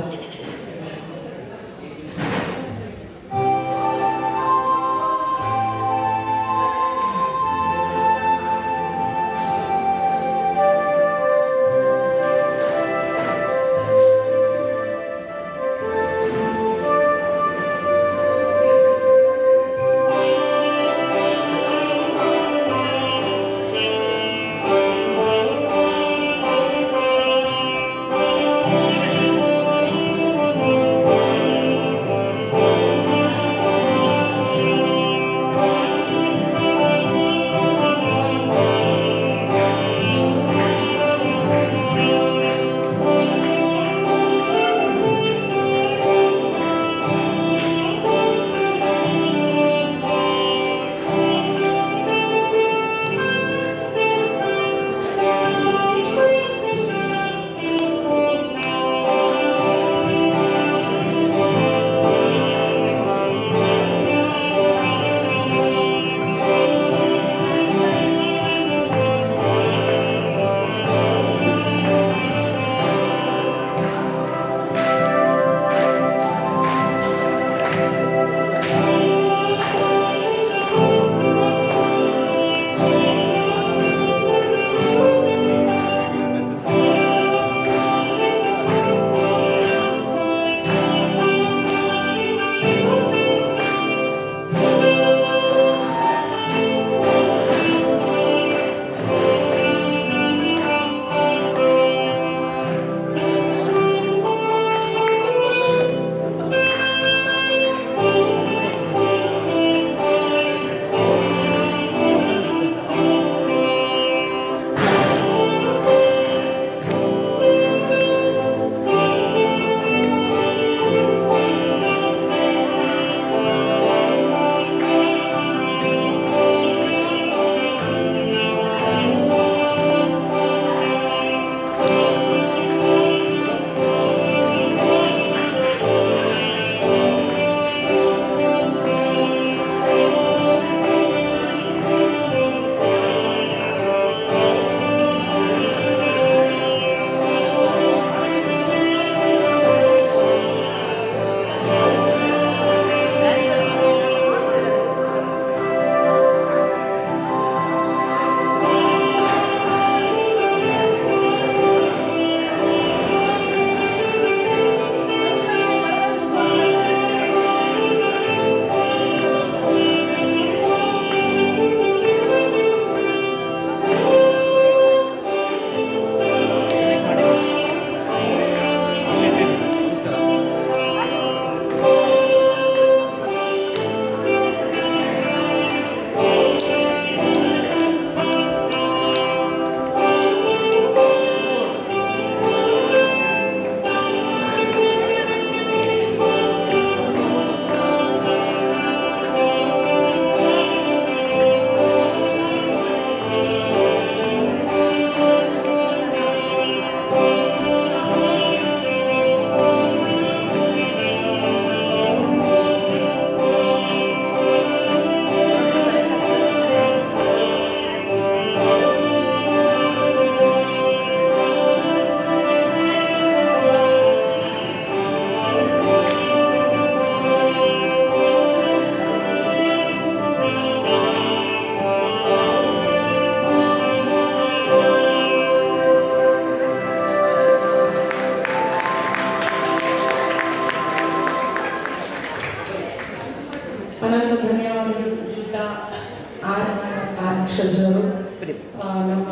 ನಮ್ಮ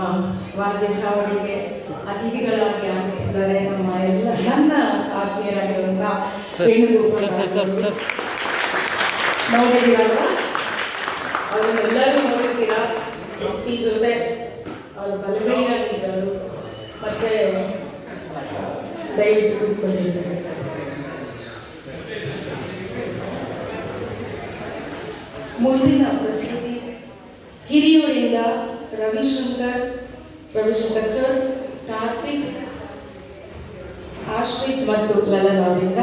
ವಾದ್ಯ ಚಾವಡಿಗೆ ಅತಿಥಿಗಳಾಗಿ ಆಗಮಿಸಿದ್ದಾರೆ ನನ್ನ ಆತ್ಮೀಯರಾಗಿರುವಂಥ ನೋಡಿದ್ದೀರಲ್ವ, ಅವರೆಲ್ಲರೂ ನೋಡಿದ್ದೀರಾ. ಈ ಜೊತೆ ಅವರು ಬಲಗೈಯಾಗಿದ್ದರು. ಮತ್ತೆ ದಯವಿಟ್ಟು ಕೂತ್ಕೊಂಡಿದ್ದಾರೆ. ಮುಂದಿನ ಪ್ರಸ್ತುತಿ ಹಿರಿಯೂರಿಂದ ರವಿಶಂಕರ್ ಸರ್, ಕಾರ್ತಿಕ್, ಆಶ್ರಿತ್ ಮತ್ತು ಲಲನ್ ಅವರಿಂದ.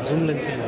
ಜೂಮ್ ಲೆನ್ಸ್ ಇಲ್ಲ.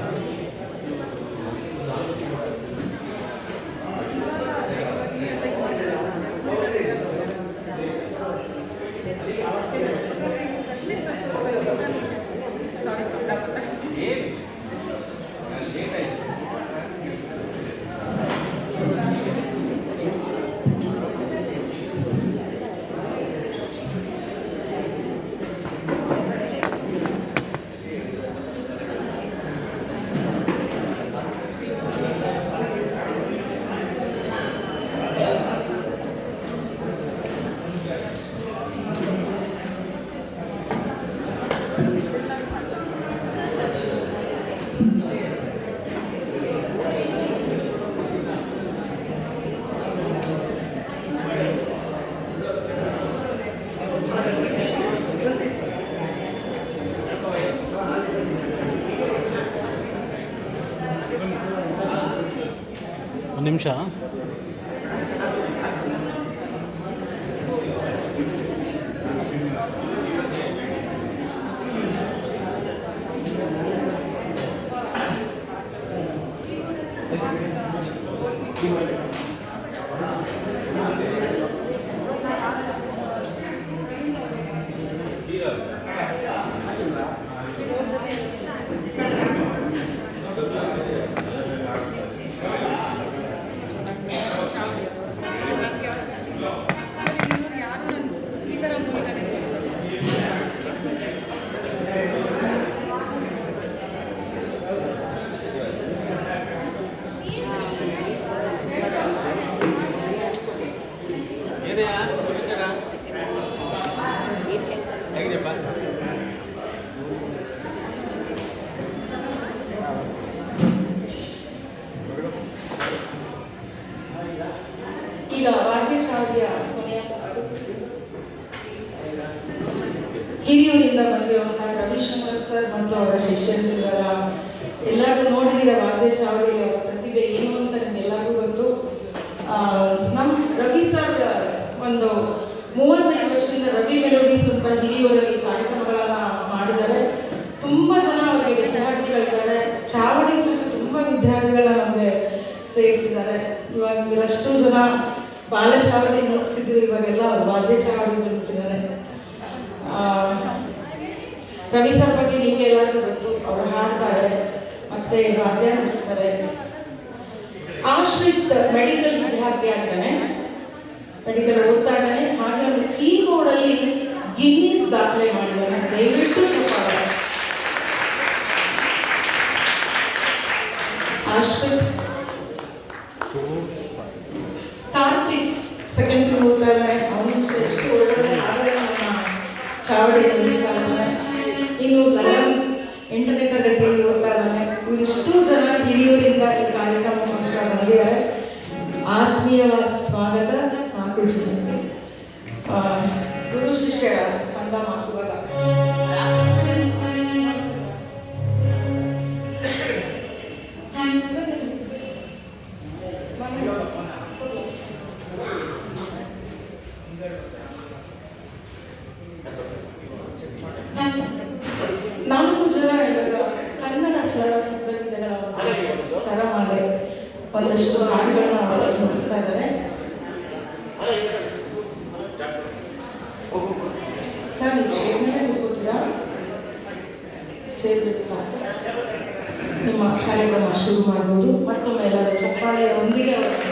ಒಂದು ನಿಮಿಷ. ಈಗ ವಾದ್ಯ ಚಾವಡಿಯ ಕೊನೆಯ ಹಿರಿಯೂರಿಂದ ಬಂದಿರುವಂತಹ ರವಿಶಂಕರ್ ಸರ್ ಮತ್ತು ಅವರ ಶಿಷ್ಯರಿಗಳ ಎಲ್ಲರೂ ನೋಡಿದಿರ ವಾದ್ಯ ಚಾವಡಿಯ ಪ್ರತಿಭೆ ಏನು ಅಂತ ನಿಮ್ಗೆಲ್ಲರಿಗೂ ಗೊತ್ತು. ನಮ್ಮ ರವಿ ಸರ್ ಒಂದು 35 ವರ್ಷದಿಂದ ರವಿ ಮೆಲೋಡೀಸ್ ಅಂತ ಹಿರಿಯೂರಲ್ಲಿ ಕಾರ್ಯಕ್ರಮಗಳನ್ನ ಮಾಡಿದ್ದಾರೆ. ತುಂಬ ಜನ ಅವರಿಗೆ ವಿದ್ಯಾರ್ಥಿಗಳಿದ್ದಾರೆ. ಚಾವಡಿ ಸಹ ತುಂಬ ವಿದ್ಯಾರ್ಥಿಗಳನ್ನ ನಮಗೆ ಸೇರಿಸಿದ್ದಾರೆ. ಇವಾಗ ಇವರಷ್ಟು ಜನ ಬಾಲ ಚಾವಡಿ ಮುಗಿಸ್ತಿದ್ರು, ಇವಾಗೆಲ್ಲ ವಾದ್ಯ ಚಾವಡಿ ಬಂದ್ಬಿಟ್ಟಿದ್ದಾರೆ. ರವಿ ಸರ್ ಬಗ್ಗೆ ನಿಮಗೆ ಎಲ್ಲರಿಗೂ ಗೊತ್ತು, ಅವರು ಹಾಡ್ತಾರೆ ಮತ್ತೆ ವಾದ್ಯ ನುಡಿಸ್ತಾರೆ. ಆಶ್ರಿತ್ ಮೆಡಿಕಲ್ ವಿದ್ಯಾರ್ಥಿ ಆಗಿದ್ದಾನೆ, ಮೆಡಿಕಲ್ ಓದ್ತಾ ಇದ್ದಾನೆ. ಹಾಗೆ ಅವನು ಕೀಬೋರ್ಡಲ್ಲಿ ಗಿನ್ನಿಸ್ ದಾಖಲೆ ಮಾಡಿದ್ದಾನೆ. ದಯವಿಟ್ಟು ಸ್ವಲ್ಪ ಆಶ್ರಿತ್. ಕಾರ್ತಿಕ್ ಸೆಕೆಂಡ್ ಪಿ ಓದ್ತಾ ಇದ್ದಾನೆ. ಅವನು ಎಷ್ಟು ಒಳ್ಳೆ ಆದರೆ ನಮ್ಮ ಚಾವಡಿ ನುಡಿಸ್ತಾ ಇದ್ದಾನೆ. ಇನ್ನು ಲಲನ್ 8ನೇ ತರಗತಿಯಲ್ಲಿ ಓದ್ತಾ ಇದ್ದಾನೆ. ಇವಿಷ್ಟು ಜನ ಹಿರಿಯೂರಿಂದ ಈ ಕಾರ್ಯಕ್ರಮ ಬಂದಿದ್ದಾರೆ. ಆತ್ಮೀಯವಾದ ಸ್ವಾಗತ. 4 ಜನಕ್ಕೆ ಗುರು ಶಿಷ್ಯ ಸಂಘ ಮಾಡುವಾಗ ನಾಲ್ಕು ಜನ ಇವಾಗ ಕನ್ನಡ ಚಲನಚಿತ್ರಗಳ ಸರಮಾಲೆ ಒಂದಷ್ಟು ಹಾಡುಗಳನ್ನ ನುಡಿಸ್ತಾ ಇದ್ದಾರೆ. ಸೇರಿದ ನಿಮ್ಮ ಕಾರ್ಯಕ್ರಮ ಶುರು ಮಾಡ್ಬೋದು. ಮತ್ತೊಮ್ಮೆ ಎಲ್ಲರ ಚಪ್ಪಾಳೆಯೊಂದಿಗೆ ಅವರನ್ನು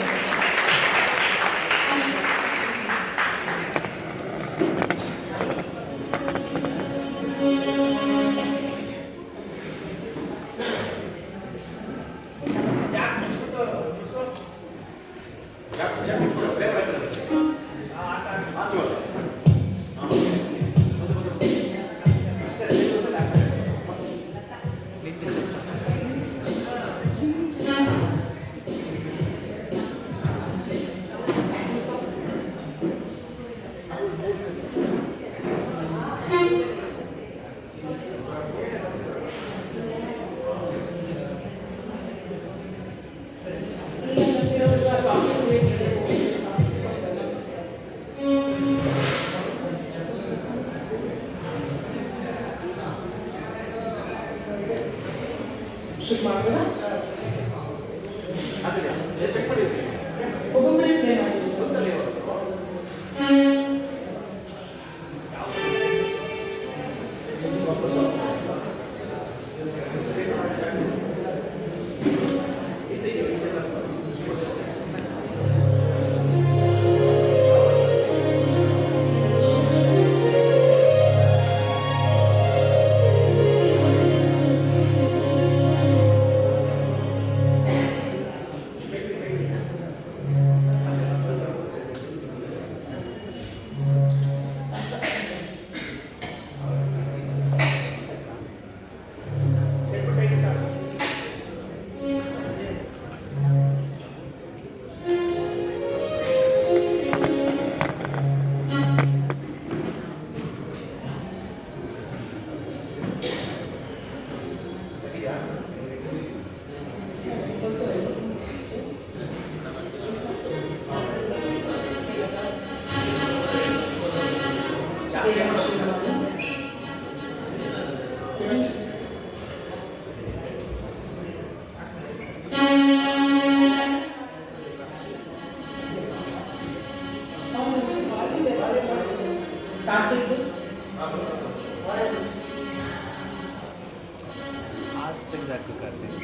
ಶುರು ಮಾಡೋಣ. ಒಬ್ಬೊಬ್ಬರೇ ಪ್ಲೇ ಮಾಡಿ. आज से जाकर करते हैं।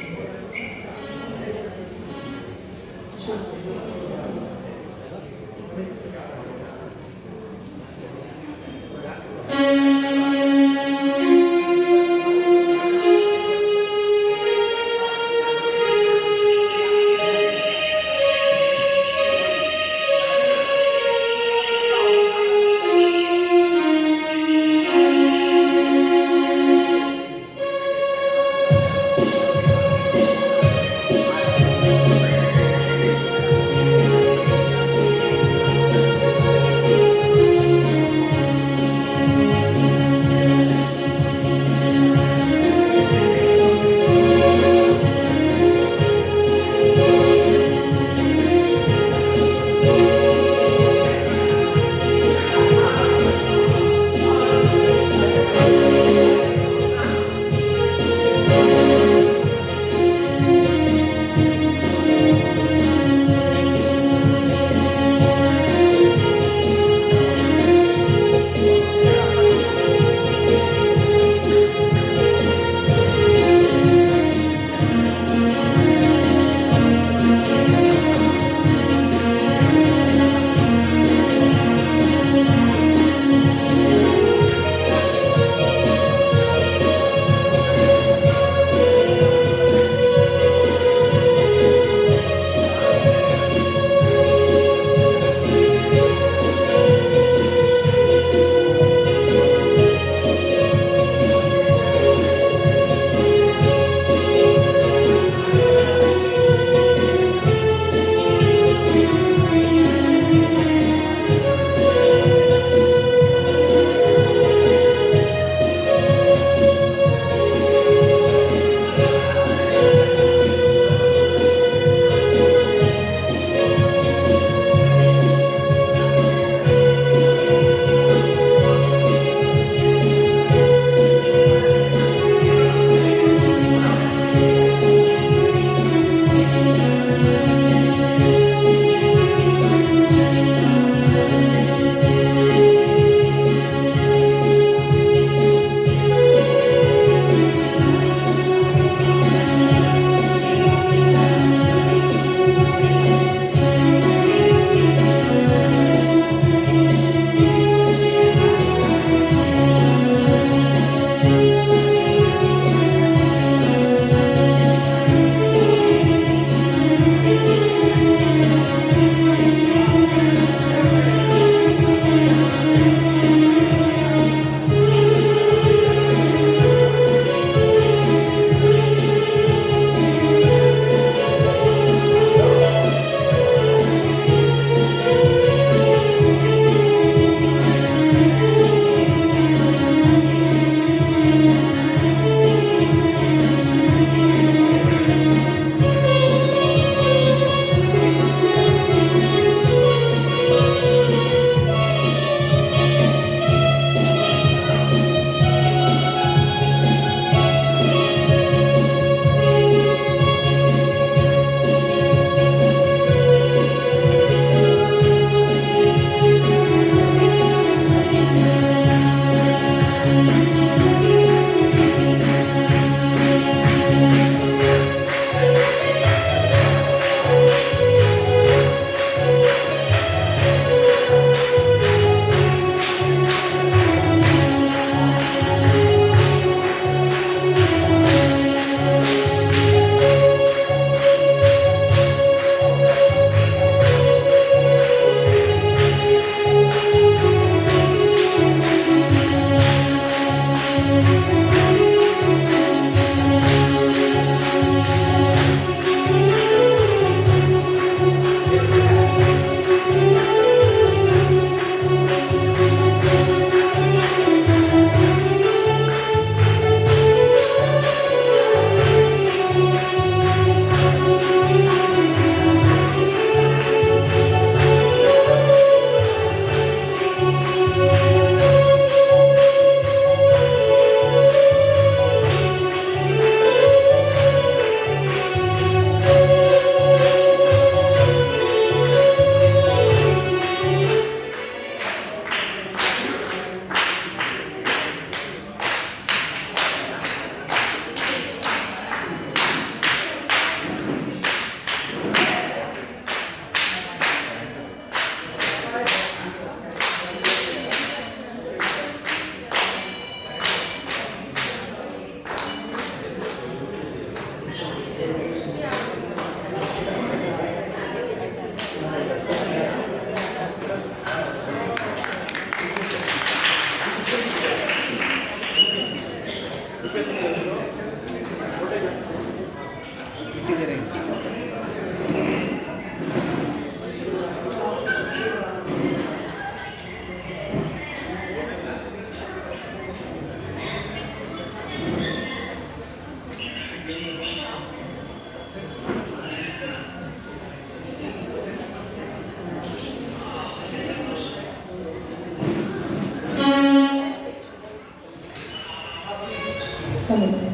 ಬನ್ನಿ.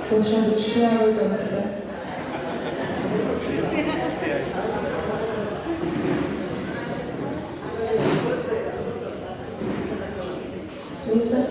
ಬಹುಶಃ ದೃಷ್ಟಿ ಆಗೋಯ್ತು ಅನಿಸುತ್ತೆ. ಸರ್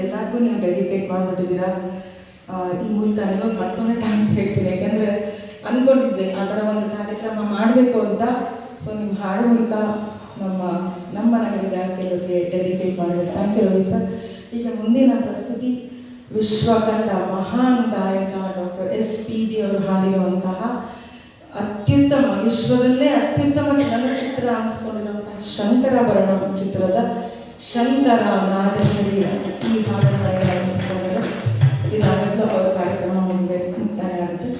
ಎಲ್ಲರಿಗೂ ನೀವು ಡೆಡಿಕೇಟ್ ಮಾಡಿಬಿಟ್ಟಿದ್ದೀರಾ. ಈ ಮೂಲಕ ನಿಮಗೆ ಮತ್ತೊಮ್ಮೆ ಥ್ಯಾಂಕ್ಸ್ ಹೇಳ್ತೀನಿ. ಯಾಕೆಂದರೆ ಅಂದ್ಕೊಂಡಿದ್ದೆ ಆ ಥರ ಒಂದು ಕಾರ್ಯಕ್ರಮ ಮಾಡಬೇಕು ಅಂತ. ಸೊ ನಿಮ್ಮ ಹಾಡು ಮೂಲಕ ನಮ್ಮ ನಗರ ಇಲಾಖೆಯವರಿಗೆ ಡೆಡಿಕೇಟ್ ಮಾಡಿದ್ರೆ ಥ್ಯಾಂಕ್ ಯು ರವಿ ಸರ್. ಈಗ ಮುಂದಿನ ಪ್ರಸ್ತುತಿ ವಿಶ್ವಕಂಡ ಮಹಾನ್ ಗಾಯಕ ಡಾಕ್ಟರ್ SP ಅವರು ಹಾಡಿರುವಂತಹ ಅತ್ಯುತ್ತಮ, ವಿಶ್ವದಲ್ಲೇ ಅತ್ಯುತ್ತಮ ಚಲನಚಿತ್ರ ಅನಿಸ್ಕೊಂಡಿರುವಂತಹ ಶಂಕರಾಭರಣ ಚಿತ್ರದ ಶಂಕರ ನಾದ ಶರೀರ ಈ ಹಾಡನ್ನು ಅನಿಸ್ಕೊಂಡ್ರೆ ಇದಾಗಲೂ ಅವರ ಕಾರ್ಯಕ್ರಮ ಮುಂದೆ ಮುಕ್ತಾಯ ಆಗುತ್ತೆ.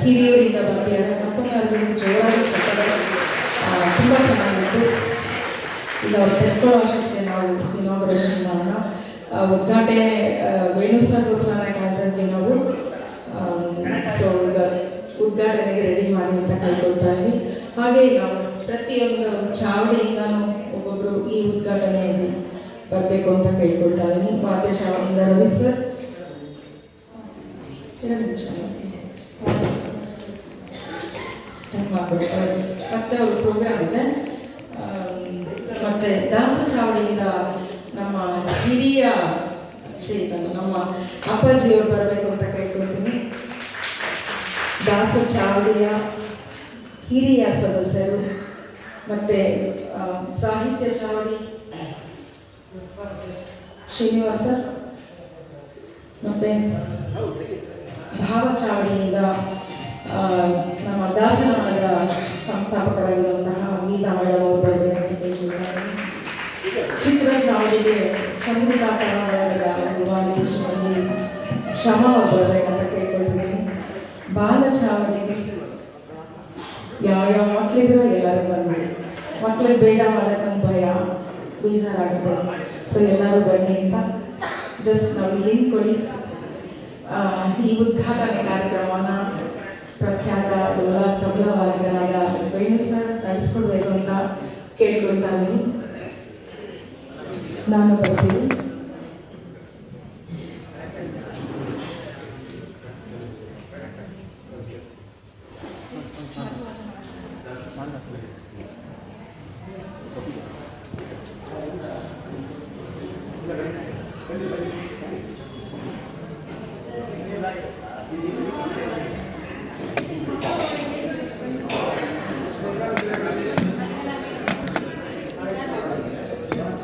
ಹಿರಿಯೂರಿಂದ ಬರ್ತಿದ್ದಾರೆ. ಮತ್ತೊಮ್ಮೆ ಅವರಿಗೆ ಜೋರಾಗಿ ಶಬ್ದಗಳು ತುಂಬ ಚೆನ್ನಾಗಿತ್ತು. ಈಗ ಅವ್ರು ತೆಗೆದುಕೊಳ್ಳೋ ಅಷ್ಟೇ ನಾವು ಇನಾಗ್ರೇಷನ್ ಮಾಡೋಣ. ಉದ್ಘಾಟನೆ ವೇಣು ಸರ್ಗೋಸ್ಕರ ಕಾಯ್ತಾ ನಾವು. ಸೊ ಈಗ ಉದ್ಘಾಟನೆಗೆ ರೆಡಿ ಮಾಡಿ ಅಂತ ಕೇಳ್ಕೊಳ್ತಾ ಇದ್ವಿ. ಹಾಗೆ ನಾವು ಪ್ರತಿಯೊಂದು ಚಾವಡಿಯಿಂದನೂ ಒಬ್ಬೊಬ್ಬರು ಈ ಉದ್ಘಾಟನೆಯಲ್ಲಿ ಬರಬೇಕು ಅಂತ ಕೇಳ್ಕೊಳ್ತಾ ಇದ್ದೀನಿ. ವಾದ್ಯ ಚಾವಡಿಯಿಂದ ರವಿ ಸರ್ 2 ನಿಮಿಷ ಮತ್ತೆ ಅವ್ರ ಪ್ರೋಗ್ರಾಮ್ ಇದೆ. ಮತ್ತೆ ದಾಸ ಚಾವಡಿಯಿಂದ ನಮ್ಮ ಹಿರಿಯ ಚೇತನ ನಮ್ಮ ಅಪ್ಪಾಜಿಯವರು ಬರಬೇಕು ಅಂತ ಕೇಳ್ಕೊಳ್ತೀನಿ. ದಾಸ ಚಾವಡಿಯ ಹಿರಿಯ ಸದಸ್ಯರು ಮತ್ತೆ ಸಾಹಿತ್ಯ ಚಾವಡಿ ಶ್ರೀನಿವಾಸ ಮತ್ತೆ ಭಾವ ಚಾವಡಿಯಿಂದ ನಮ್ಮ ದಾಸನಗರ ಸಂಸ್ಥಾಪಕರಾಗಿರುವಂತಹ ಗೀತಾ ಮೇಡಮ್ ಅವರು ಬರಬೇಕು ಅಂತ ಕೇಳ್ತಿದ್ದಾರೆ. ಚಿತ್ರ ಚಾವಡಿಗೆ ಸಂಗೀತ ಕಲಾವಿದರಾಗಿ ಶ್ರಮ ಅವರು ಬರಬೇಕಂತ ಕೇಳ್ಕೊಳ್ತೀನಿ. ಬಾಲ ಚಾವಡಿಗೆ ಯಾವ ಮಕ್ಕಳಿದ್ರು ಎಲ್ಲರೂ ಬರಬೇಡಿ. ಮಕ್ಕಳಿಗೆ ಬೇಡ ಮಾಡೋಕ್ಕಂತ ಭಯ ಬೇಜಾರಾಗುತ್ತೆ. ಸೊ ಎಲ್ಲರೂ ಬನ್ನಿ ಅಂತ ಜಸ್ಟ್ ನಾವು ಲಿಂಕ್ ಕೊಡಿ. ಈ ಉದ್ಘಾಟನೆ ಕಾರ್ಯಕ್ರಮನ ಪ್ರಖ್ಯಾತ ತಬಲಾ ವಾದಕರಾದ ವೇಣು ಸರ್ ನಡೆಸ್ಕೊಡ್ಬೇಕು ಅಂತ ಕೇಳ್ಕೊಳ್ತಾ ಇದ್ದೀನಿ. ನಾನು ಬರ್ತೀನಿ.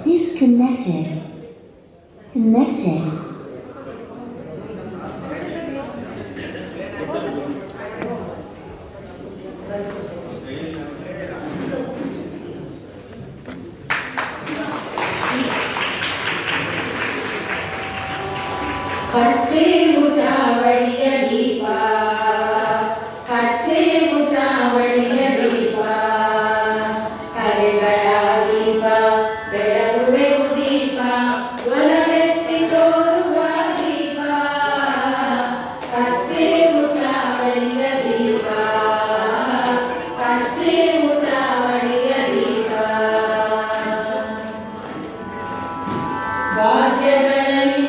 Disconnected. Connected. ಕಚ್ಚೆ ಮುಚಾವಡಿಯ ದೀಪ, ಕಚ್ಚೆ ಮುಚಾವಡಿಯ ದೀಪ, ಕರೆಗಳ ದೀಪ, ಬೆಳಗುವೆವು ದೀಪ, ಒಲವೆತ್ತಿ ತೋರುವ ದೀಪ, ಕಚ್ಚೆ ಮುಚಾವಡಿಯ ದೀಪ, ಕಚ್ಚೆ ಮುಚಾವಡಿಯ ದೀಪ. ವಾದ್ಯಗಳಲ್ಲಿ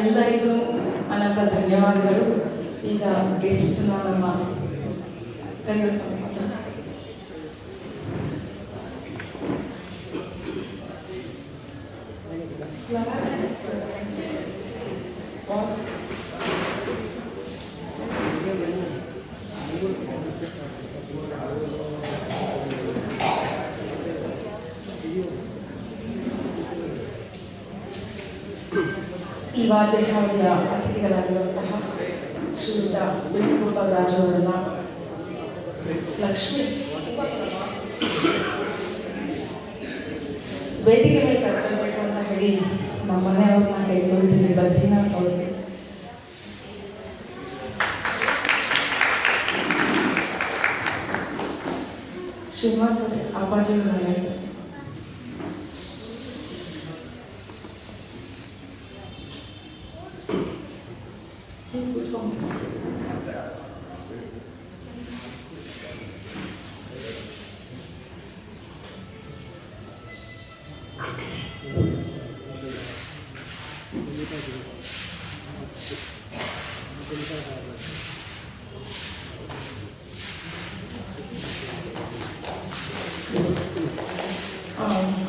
ಎಲ್ಲರಿಗೂ ಅನಂತ ಧನ್ಯವಾದಗಳು. ಈಗ ಗೆಸ್ಟ್ ನಮ್ಮ ಈ ವಾದ್ಯ ಚಾವಡಿಯ ಅತಿಥಿಗಳಾಗಿರುವಂತಹ ಶ್ರೀಯುತ ವೇಣುಗೋಪಾಲ್ ರಾಜು ಅವರನ್ನ ಲಕ್ಷ್ಮಿ ವೇದಿಕೆ ಮೇಲೆ ಕರ್ಕೊಳ್ಬೇಕು ಅಂತ ಹೇಳಿ ನಮ್ಮ ಮನೆಯವ್ರನ್ನ ಕೈಗೊಳ್ತೀನಿ ಬದ್ರಿನಾಥ್ ಅವ್ರಿಗೆ. ಶ್ರೀನಿವಾಸ ಅಪ್ಪಾಜಿ ಮನೆ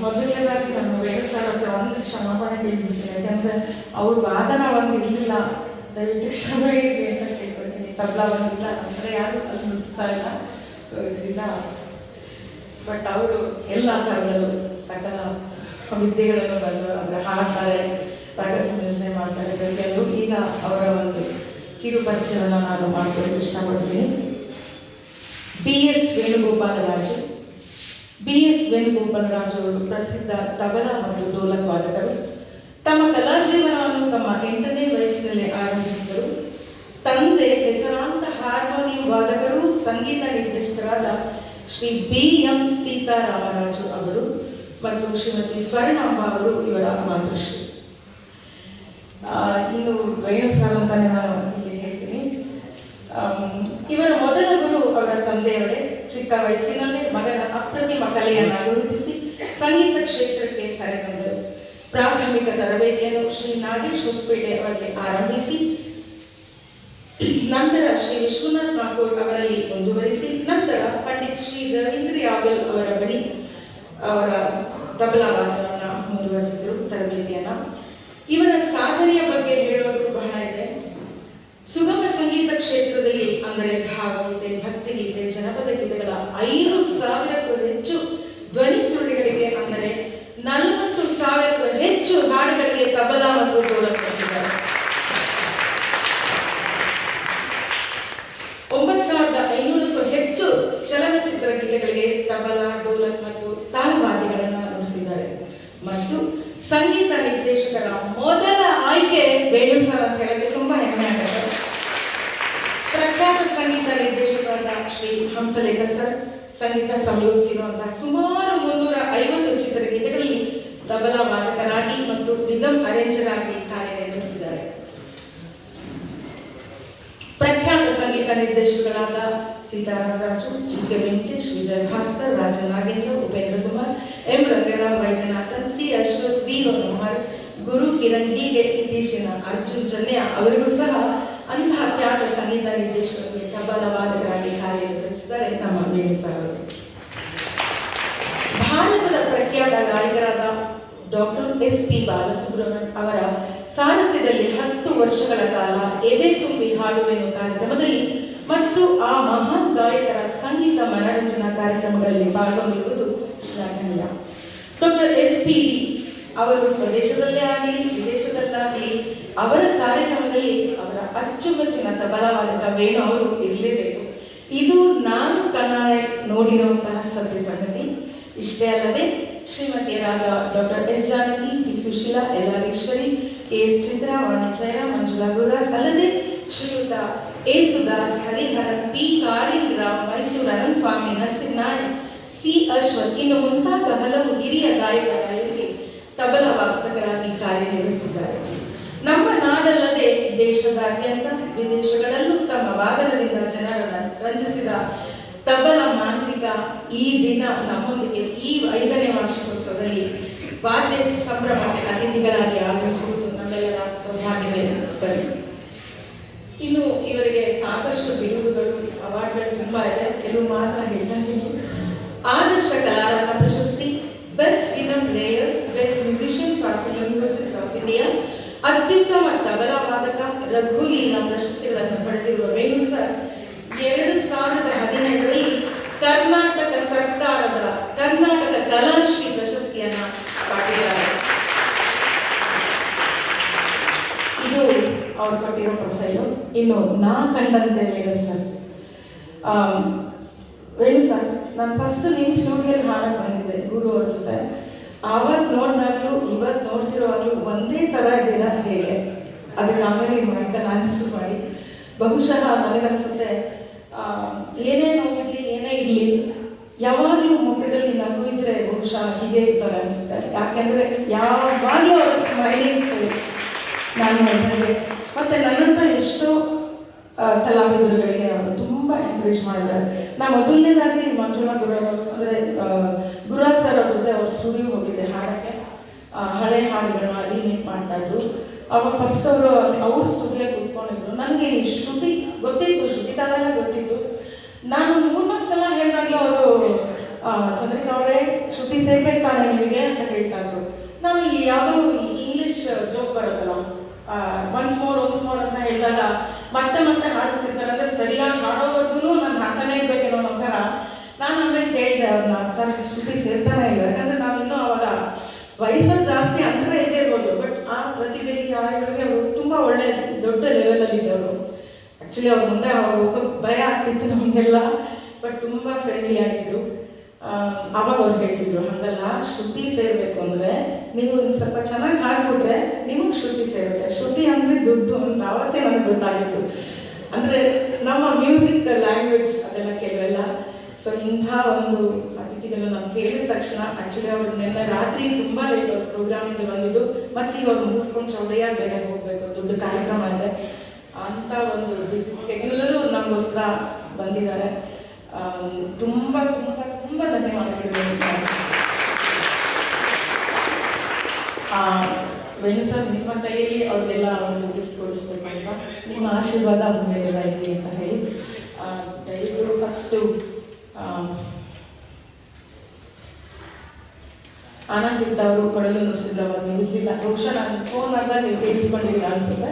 ಮೊದಲನೇದಾಗಿ ನಾನು ವೇಣು ಸರ್ ಹತ್ರ ಒಂದು ಕ್ಷಮಾಪಣೆ ಕೇಳ್ಬಿಡ್ತೀನಿ. ಯಾಕಂದರೆ ಅವ್ರ ವಾದನ ಒಂದು ಇರಲಿಲ್ಲ, ದಯವಿಟ್ಟು ಕ್ಷಮ ಇರಲಿ ಅಂತ ಕೇಳ್ಕೊಳ್ತೀನಿ. ತಬಲಾ ಬಂದಿಲ್ಲ ಅಂದರೆ ಯಾರು ಅದು ನುಡಿಸ್ತಾ ಇಲ್ಲ. ಸೊ ಇದರಿಂದ ಬಟ್ ಅವರು ಎಲ್ಲ ಥರದಲ್ಲೂ ಸಕಲ ವಿದ್ಯೆಗಳನ್ನು ಬಂದು ಅಂದರೆ ಹಾಡ್ತಾರೆ, ರಾಗ ಸಂಯೋಜನೆ ಮಾಡ್ತಾರೆ ಕೆಲವರು. ಈಗ ಅವರ ಒಂದು ಕಿರು ಪರಿಚಯವನ್ನು ನಾನು ಮಾಡ್ಕೊಳ್ಳೋಕೆ ಇಷ್ಟಪಡ್ತೀನಿ. BS ವೇಣುಗೋಪಾಲರಾಜು. BS ವೇಣುಗೋಪಾಲರಾಜು ಅವರು ಪ್ರಸಿದ್ಧ ತಬಲಾ ಮತ್ತು ಡೋಲಕ್ ವಾದಕರು. ತಮ್ಮ ಕಲಾ ಜೀವನವನ್ನು ತಮ್ಮ 8ನೇ ವಯಸ್ಸಿನಲ್ಲಿ ಆರಂಭಿಸಿದರು. ತಂದೆ ಹೆಸರಾಂತ ಹಾರ್ಮೋನಿಯಂ ವಾದಕರು, ಸಂಗೀತ ನಿರ್ದೇಶಕರಾದ ಶ್ರೀ BM ಸೀತಾರಾಮರಾಜು ಅವರು ಮತ್ತು ಶ್ರೀಮತಿ ಸ್ವರ್ಣಾಂಬ ಅವರು ಇವರ ಮಾತೃಶ್ರೀ. ಇನ್ನು ವೇಣು ಸರ್ ಅಂತಾನೆ ನಾನು ಇಲ್ಲಿ ಹೇಳ್ತೀನಿ. ಇವರ ಮೊದಲ ಗುರು ಅವರ ತಂದೆಯವರೇ. ಚಿಕ್ಕ ವಯಸ್ಸಿನಲ್ಲೇ ಮಗನ ಅಪ್ರತಿಮ ಕಲೆಯನ್ನು ಗುರುತಿಸಿ ಸಂಗೀತ ಕ್ಷೇತ್ರಕ್ಕೆ ಕರೆತಂದರು. ಪ್ರಾಥಮಿಕ ತರಬೇತಿಯನ್ನು ಶ್ರೀ ನಾಗೇಶ್ ಹೊಸಪೇಟೆ ಅವರಿಗೆ ಆರಂಭಿಸಿ ನಂತರ ಶ್ರೀ ವಿಶ್ವನಾಥ್ ನಾಗೋಡ್ ಅವರಲ್ಲಿ ಮುಂದುವರಿಸಿ ನಂತರ ಪಂಡಿತ್ ಶ್ರೀ ರವೀಂದ್ರ ಯಾದವ್ ಅವರ ಬಳಿ ಅವರ ತಬಲಾ ವಾದನವನ್ನು ಮುಂದುವರಿಸಿದರು ತರಬೇತಿಯನ್ನ. ಇವರ ಸಾಧನೆಯ ಬಗ್ಗೆ ಹೇಳೋದು ಬಹಳ ಇದೆ. ಸುಗಮ ಸಂಗೀತ ಕ್ಷೇತ್ರದಲ್ಲಿ ಅಂದರೆ ಭಾವಗೀತೆ, ಭಕ್ತಿಗೀತೆ, ಜನಪದ ಗೀತೆಗಳ 5,000ಕ್ಕೂ ಹೆಚ್ಚು ಧ್ವನಿ ಸುರುಳಿಗಳಿಗೆ ಅಂದರೆ 40,000ಕ್ಕೂ ಹೆಚ್ಚು ಹಾಡುಗಳಿಗೆ ತಬಲಾ ಮತ್ತು ಡೋಲಕ್ ಕೊಟ್ಟಿದ್ದಾರೆ. 9,500ಕ್ಕೂ ಹೆಚ್ಚು ಚಲನಚಿತ್ರ ಗೀತೆಗಳಿಗೆ ತಬಲಾ, ಡೋಲಕ್ ಮತ್ತು ತಾಳವಾದ್ಯಗಳನ್ನು ನುಡಿಸಿದ್ದಾರೆ. ಮತ್ತು ಸಂಗೀತ ನಿರ್ದೇಶಕರ ಮೊದಲ ಆಯ್ಕೆ ವೇಣು ಸರ್ ಅಂತ ಹೇಳಕ್ಕೆ ತುಂಬಾ ಹೆಮ್ಮೆ ಆಗುತ್ತೆ. ಪ್ರಖ್ಯಾತ ಸಂಗೀತ ನಿರ್ದೇಶಕರಾದ ಶ್ರೀ ಹಂಸಲೇಖ ಸರ್ ಸಂಗೀತ ಸಂಯೋಜಿಸಿರುವಂತಹ ಸುಮಾರು 350 ಚಿತ್ರಗೀತೆಗಳಲ್ಲಿ ತಬಲಾ ವಾದಕರಾಗಿ ಮತ್ತು ರಿದಮ್ ಅರೇಂಜರ್ ಆಗಿ ಕಾರ್ಯನಿರ್ವಹಿಸಿದ್ದಾರೆ. ಪ್ರಖ್ಯಾತ ಸಂಗೀತ ನಿರ್ದೇಶಕರಾದ ಸೀತಾರಾಮರಾಜು, GK ವೆಂಕಟೇಶ್, ವಿಜಯ್ ಭಾಸ್ಕರ್, ರಾಜ Nagendra, Upendra Kumar, M Ranga Rao Vaidyanathan, C Ashwath, V Manohar, ಗುರು ಕಿರಣ್, ಹೀಗೆ ಇತ್ತೀಚಿನ ಅರ್ಜುನ್ ಜನ್ಯ ಅವರಿಗೂ ಸಹ ಅಂತಹ ಖ್ಯಾತ ಸಂಗೀತ ನಿರ್ದೇಶಕರಿಗೆ ತಬಲಾ ವಾದಕರಾಗಿ ಕಾರ್ಯನಿರ್ವಹಿಸಿದ್ದಾರೆ ನಮ್ಮ ವೇಣು ಸರ್ ಅವರು. ಭಾರತದ ಪ್ರಖ್ಯಾತ ಗಾಯಕರಾದ ಡಾಕ್ಟರ್ SP ಬಾಲಸುಬ್ರಹ್ಮಣ್ಯ ಅವರ ಸಾರಥ್ಯದಲ್ಲಿ 10 ವರ್ಷಗಳ ಕಾಲ ಎದೆ ತುಂಬಿ ಹಾಡುವೆನು ಕಾರ್ಯಕ್ರಮದಲ್ಲಿ ಮತ್ತು ಆ ಮಹಾನ್ ಗಾಯಕರ ಸಂಗೀತ ಮನರಂಜನಾ ಕಾರ್ಯಕ್ರಮಗಳಲ್ಲಿ ಪಾಲ್ಗೊಂಡಿರುವುದು ಶ್ಲಾಘನೀಯ. ಡಾಕ್ಟರ್ SP ಅವರು ಸ್ವದೇಶದಲ್ಲೇ ಆಗಲಿ ವಿದೇಶದಲ್ಲಾಗಲಿ ಅವರ ಕಾರ್ಯಕ್ರಮದಲ್ಲಿ ಅವರ ಅಚ್ಚುಮೆಚ್ಚಿನ ತಬಲಾ ವಾದಕ ವೇಣು ಅವರು ಇರಲೇಬೇಕು. ಇದು ನಾನು ಕಣ್ಣಾರೆ ನೋಡಿರುವಂತಹ ಸತ್ಯ ಸಂಗತಿ. ಇಷ್ಟೇ ಅಲ್ಲದೆ ಶ್ರೀಮತಿಯರಾದ doctor S Janaki, P Susheela, LR Eshwari, KS Chitra, Vani Jayaram, Manjula Gururaj ಅಲ್ಲದೆ ಶ್ರೀಯುತ A ಸುಧಾಸ್, Hariharan, P Kalinga Rao, Mysuru Ananta Swami, Narasimha Nayak, C Ashwath ಇನ್ನು ಮುಂತಾದ ಹಲವು ಹಿರಿಯ ಗಾಯಕರಿಗೆ ತಬಲಾ ವಾದಕರಾಗಿ ಕಾರ್ಯನಿರ್ವಹಿಸಿದ್ದಾರೆ. ನಮ್ಮ ನಾಡಲ್ಲದೆ ದೇಶದಾದ್ಯಂತ ವಿದೇಶಗಳಲ್ಲೂ ತಮ್ಮ ವಾದನದಿಂದ ಜನರನ್ನು ರಂಜಿಸಿದ ತಬಲಾ ಮಾಂತ್ರಿಕ ಈ ದಿನ ನಮ್ಮೊಂದಿಗೆ ಈ 5ನೇ ವಾರ್ಷಿಕೋತ್ಸವದಲ್ಲಿ ವಾದ್ಯ ಸಂಭ್ರಮಕ್ಕೆ ಅತಿಥಿಗಳಾಗಿ ಆಗಮಿಸುವುದು ನಮ್ಮೆಲ್ಲರ ಸೌಭಾಗ್ಯವೇ ಸರಿ. ಇನ್ನು ಇವರಿಗೆ ಸಾಕಷ್ಟು ಬಿರುದುಗಳು, ಅವಾರ್ಡ್ಗಳು ತುಂಬಾ ಇದೆ. ಕೆಲವು ಮಾತ್ರ ಹೇಳ್ತಾ ಇದ್ದೀನಿ. ಆದರ್ಶ ಕಲಾರತ್ನ ಪ್ರಶಸ್ತಿ, best rhythm player, best musician for film music south India, ಅತ್ಯುತ್ತಮ ತಬಲಾ ವಾದಕ, ರಘುವೀರ ಪ್ರಶಸ್ತಿಗಳನ್ನು ಪಡೆದಿರುವ ವೇಣು ಸರ್ 2015ರಲ್ಲಿ ಕರ್ನಾಟಕ ಸರ್ಕಾರದ ಕರ್ನಾಟಕ ಕಲಾಶ್ರೀ ಪ್ರಶಸ್ತಿಯನ್ನು ಪಡೆದಿದ್ದಾರೆ. ಅವ್ರು ಕೊಟ್ಟಿರೋ ಪ್ರೊಫೈಲು. ಇನ್ನು ನಾ ಕಂಡಂತೆ ವೇಣು ಸರ್. ವೇಣು ಸರ್, ನಾನು ಫಸ್ಟ್ ನಿಮ್ಮ ಸ್ಟುಡಿಯೋಲಿ ಹಾಡಕ್ಕೆ ಬಂದಿದ್ದೆ ಗುರು ಅವ್ರ ಜೊತೆ. ಆವತ್ತು ನೋಡಿದಾಗಲೂ ಇವತ್ತು ನೋಡ್ತಿರುವಾಗಲೂ ಒಂದೇ ಥರ ಇದ್ದೀರ ಹೇಗೆ? ಅದಕ್ಕೆ ಆಮೇಲೆ ನಿಮ್ಮ ಅಂಕಲ್ ಆನ್ಸರ್ ಮಾಡಿ. ಬಹುಶಃ ನನಗನ್ಸುತ್ತೆ ಏನೇ ನೋವಿರಲಿ ಏನೇ ಇರಲಿ ಯಾವಾಗಲೂ ಮುಖದಲ್ಲಿ ನಗು ಇದ್ರೆ ಬಹುಶಃ ಹೀಗೆ ಇರ್ತಾರೆ ಅನಿಸುತ್ತೆ. ಯಾಕೆಂದರೆ ಯಾವಾಗಲೂ ಅವರ ಸ್ಮೈಲಿಂಗ್ ನಾನು ನೋಡ್ತೇನೆ. ಮತ್ತು ನನ್ನಂತ ಎಷ್ಟೋ ಕಲಾವಿದರುಗಳಿಗೆ ಅವರು ತುಂಬ ಎನ್ಕರೇಜ್ ಮಾಡಿದ್ದಾರೆ. ನಾನು ಮೊದಲನೇದಾಗಿ ಮಂಜುಳಾ ಗುರುರಾಜ್ ಅಂದರೆ ಗುರುರಾಜ್ ಸರ್ ಅವ್ರ ಜೊತೆ ಅವ್ರ ಸ್ಟುಡಿಯೋ ಹೋಗಿದ್ದೆ ಹಾಡಕ್ಕೆ. ಹಳೆ ಹಾಡುಗಳನ್ನ ರೀಮೇಕ್ ಮಾಡ್ತಾಯಿದ್ರು. ಅವಾಗ ಫಸ್ಟ್ ಅವ್ರ ಸ್ಟುಡಿಯೋ ಕೂತ್ಕೊಂಡಿದ್ರು. ನನಗೆ ಶ್ರುತಿ ಗೊತ್ತಿತ್ತು, ಶ್ರುತಿ ತಾಳೆಲ್ಲ ಗೊತ್ತಿತ್ತು. ನಾನು 3-4 ಸಲ ಹೇಳಿದಾಗಲೂ ಅವರು ಚಂದ್ರಿಕಾ ಅವರೇ ಶ್ರುತಿ ಸೇರ್ಬೇಕು ತಾನೆ ನಿಮಗೆ ಅಂತ ಹೇಳ್ತಾ ಇದ್ರು. ನಾನು ಯಾವುದೋ ಇಂಗ್ಲೀಷ್ ಜೋಕ್ ಬರುತ್ತಲ್ಲ, ಒನ್ಸ್ ಮೋರ್ ಅಂತ ಹೇಳಿದಾಗ ಮತ್ತೆ ಹಾಡಿಸ್ತಿರ್ತಾರೆ. ಅಂದರೆ ಸರಿಯಾಗಿ ಹಾಡೋವರೆಗೂ ನಾನು ಹಾಡ್ತಾನೆ ಇರ್ಬೇಕೇನೋ ಒಂಥರ. ನಾನು ಆಮೇಲೆ ಕೇಳಿದೆ ಅವ್ರನ್ನ, ಸರ್ ಶ್ರುತಿ ಸೇರ್ತಾನೆ ಇಲ್ಲ. ಯಾಕಂದರೆ ನಾವಿನ್ನೂ ಅವಾಗ ವಯಸ್ಸಲ್ಲಿ ಜಾಸ್ತಿ ಅಂತರ ಇದ್ದೇ ಇರ್ಬೋದು, ಬಟ್ ಆ ಪ್ರತಿಭೆಗೆ ಇವರಿಗೆ ಅವರು ತುಂಬ ಒಳ್ಳೆ ದೊಡ್ಡ ಲೆವೆಲಲ್ಲಿ ಇದ್ದವರು. ಆ್ಯಕ್ಚುಲಿ ಅವ್ರ ಮುಂದೆ ಹೋಗೋ ಭಯ ಆಗ್ತಿತ್ತು ನಮಗೆಲ್ಲ, ಬಟ್ ತುಂಬ ಫ್ರೆಂಡ್ಲಿ ಆಗಿದ್ರು. ಆವಾಗ ಅವ್ರು ಹೇಳ್ತಿದ್ರು, ಹಾಗಲ್ಲ ಶ್ರುತಿ ಸೇರಬೇಕು ಅಂದರೆ ನೀವು ಸ್ವಲ್ಪ ಚೆನ್ನಾಗಿ ಹಾಡ್ಬಿಟ್ರೆ ನಿಮಗೆ ಶ್ರುತಿ ಸೇರುತ್ತೆ. ಶ್ರುತಿ ಅಂದರೆ ದುಡ್ಡು ಅಂತ ಆವತ್ತೇ ನನಗೆ ಗೊತ್ತಾಗಿತ್ತು. ಅಂದರೆ ನಮ್ಮ ಮ್ಯೂಸಿಕ್ ಲ್ಯಾಂಗ್ವೇಜ್ ಅದೆಲ್ಲ ಕೆಲವೆಲ್ಲ. ಸೊ ಇಂಥ ಒಂದು ಅತಿಥಿಗಳು ನಾನು ಕೇಳಿದ ತಕ್ಷಣ, ಆ್ಯಕ್ಚುಲಿ ಅವರು ನಿನ್ನೆ ರಾತ್ರಿ ತುಂಬ ಲೇಟ್ ಅವ್ರು ಪ್ರೋಗ್ರಾಮಿಂದ ಬಂದಿದ್ದು, ಮತ್ತು ಇವಾಗ ಮುಗಿಸ್ಕೊಂಡು ಚೌಡಯ್ಯ ಬೇರೆ ಹೋಗಬೇಕು, ದೊಡ್ಡ ಕಾರ್ಯಕ್ರಮ ಇದೆ. ಅಂಥ ಒಂದು ಬಿಸಿ ಸ್ಕೆಡ್ಯೂಲಲ್ಲೂ ನಮಗೋಸ್ಕರ ಬಂದಿದ್ದಾರೆ. ತುಂಬ ತುಂಬ ತುಂಬ ಧನ್ಯವಾದಗಳು ವೇಣು ಸರ್. ವೇಣು ಸರ್, ನಿಮ್ಮ ಕೈಯಲ್ಲಿ ಅವ್ರಿಗೆಲ್ಲ ಒಂದು ಗಿಫ್ಟ್ ಕೊಡಿಸ್ಬೇಕು ಅಂತ, ನಿಮ್ಮ ಆಶೀರ್ವಾದ ಅವ್ರ ಮೇಲೆಲ್ಲ ಇರಲಿ ಅಂತ ಹೇಳಿ ದಯವಿಟ್ಟು ಫಸ್ಟು ಆನಂದ್ ಇದ್ದವರು ಕೊಡಲು ನುಡಿಸಿದ್ರು. ನೀವು ಇರಲಿಲ್ಲ, ಬಹುಶಃ ನಾನು ಫೋನ್ ಮಾಡಿದಾಗ ನೀವು ಕೇಳಿಸ್ಕೊಂಡಿಲ್ಲ ಅನಿಸುತ್ತೆ.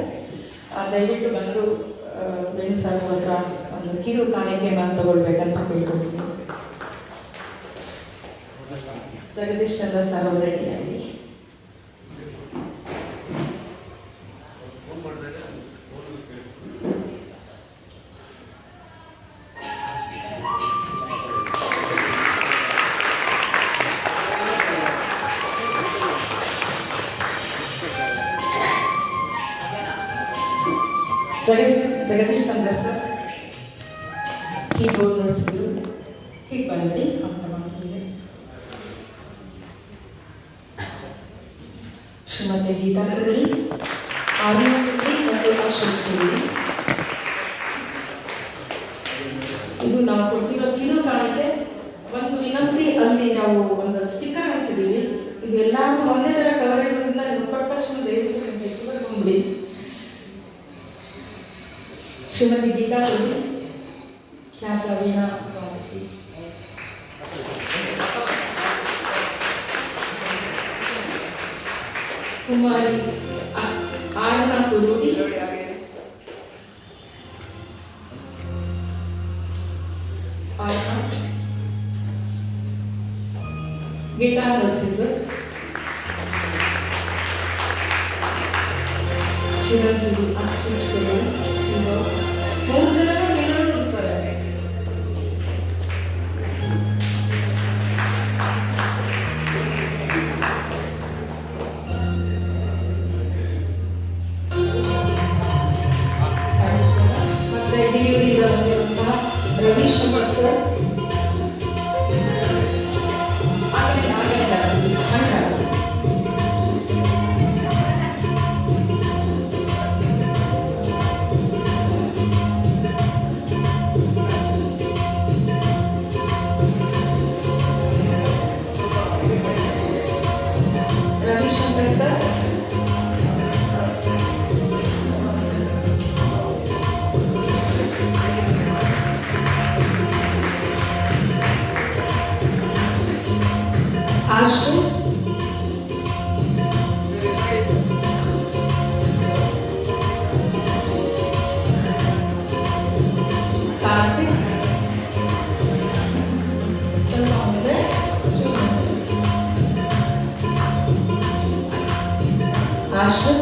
ದಯವಿಟ್ಟು ಬಂದು ವೇಣು ಸರ್ ಹತ್ರ ಒಂದು ಕಿರು ಕಾಣಿಕೆ ನಾನು ತಗೊಳ್ಬೇಕಂತ ಕೇಳ್ಕೊಳ್ತೀನಿ. ಜಗದೀಶ್ ಚಂದ್ರ ಸರ್ ಅವರು ರೆಡಿಯಾಗಿ. Jagadish Chandra sir keyboard ನುಡಿಸಿದ್ರು. ಹೀಗೆ ಬಂದ್ಬಿಡಿ ಅಂತ ಮಾಡ್ತೀನಿ. ಶ್ರೀಮತಿ ಗೀತಾ ಕುರಿ, ಆರ್ಯ ಕುರಿ ಮತ್ತು ಅಶೋಕ್ ಕುರಿ. ಇದು ನಾವು ಕೊಟ್ಟಿರೋ ಕಿರು ಕಾಣಿಕೆ. ಒಂದು ವಿನಂತಿ, ಅಲ್ಲಿ ನಾವು ಒಂದು ಸ್ಟಿಕ್ಕರ್ ಹಾಕ್ಸಿದ್ದೀವಿ. ಇದು ಎಲ್ಲರೂ ಒಂದೇ ಥರ ಕವರ್ ಇರೋದ್ರಿಂದ ನೀವು ಕೊಟ್ಟ ತಕ್ಷಣ ದಯವಿಟ್ಟು ನಿಮಗೆ ಹೆಸರು ಬರ್ಕೊಂಡ್ಬಿಡಿ. ಶ್ರೀಮತಿ ಗೀತಾ ಕುರಿ, ಖ್ಯಾತ ವೀಣಾ ಗಾಯಕಿ. ಕುಮಾರಿ ಆರ್ನ ಕುರುಡಿ, ಗಿಟಾರ್ ನುಡಿಸಿದ್ದು ಚಿರಂಜೀವಿ ಆಶೀಶ್ ಕುಮಾರ್. ಇದು 3 ಜನ ವೀಣಾ ನುಡಿಸ್ತಾರೆ. ಮತ್ತೆ ಡಿವಿಡಿಗೆ ಬಂದಿರುವಂತಹ ರವಿಶಂಕರ್ ಸರ್, ರವಿಶಂಕರ್ ಸರ್, ಆಶು, ಕಾರ್ತಿಕ್, ಸ್ವಲ್ಪ ಮುಂದೆ ಆಶು,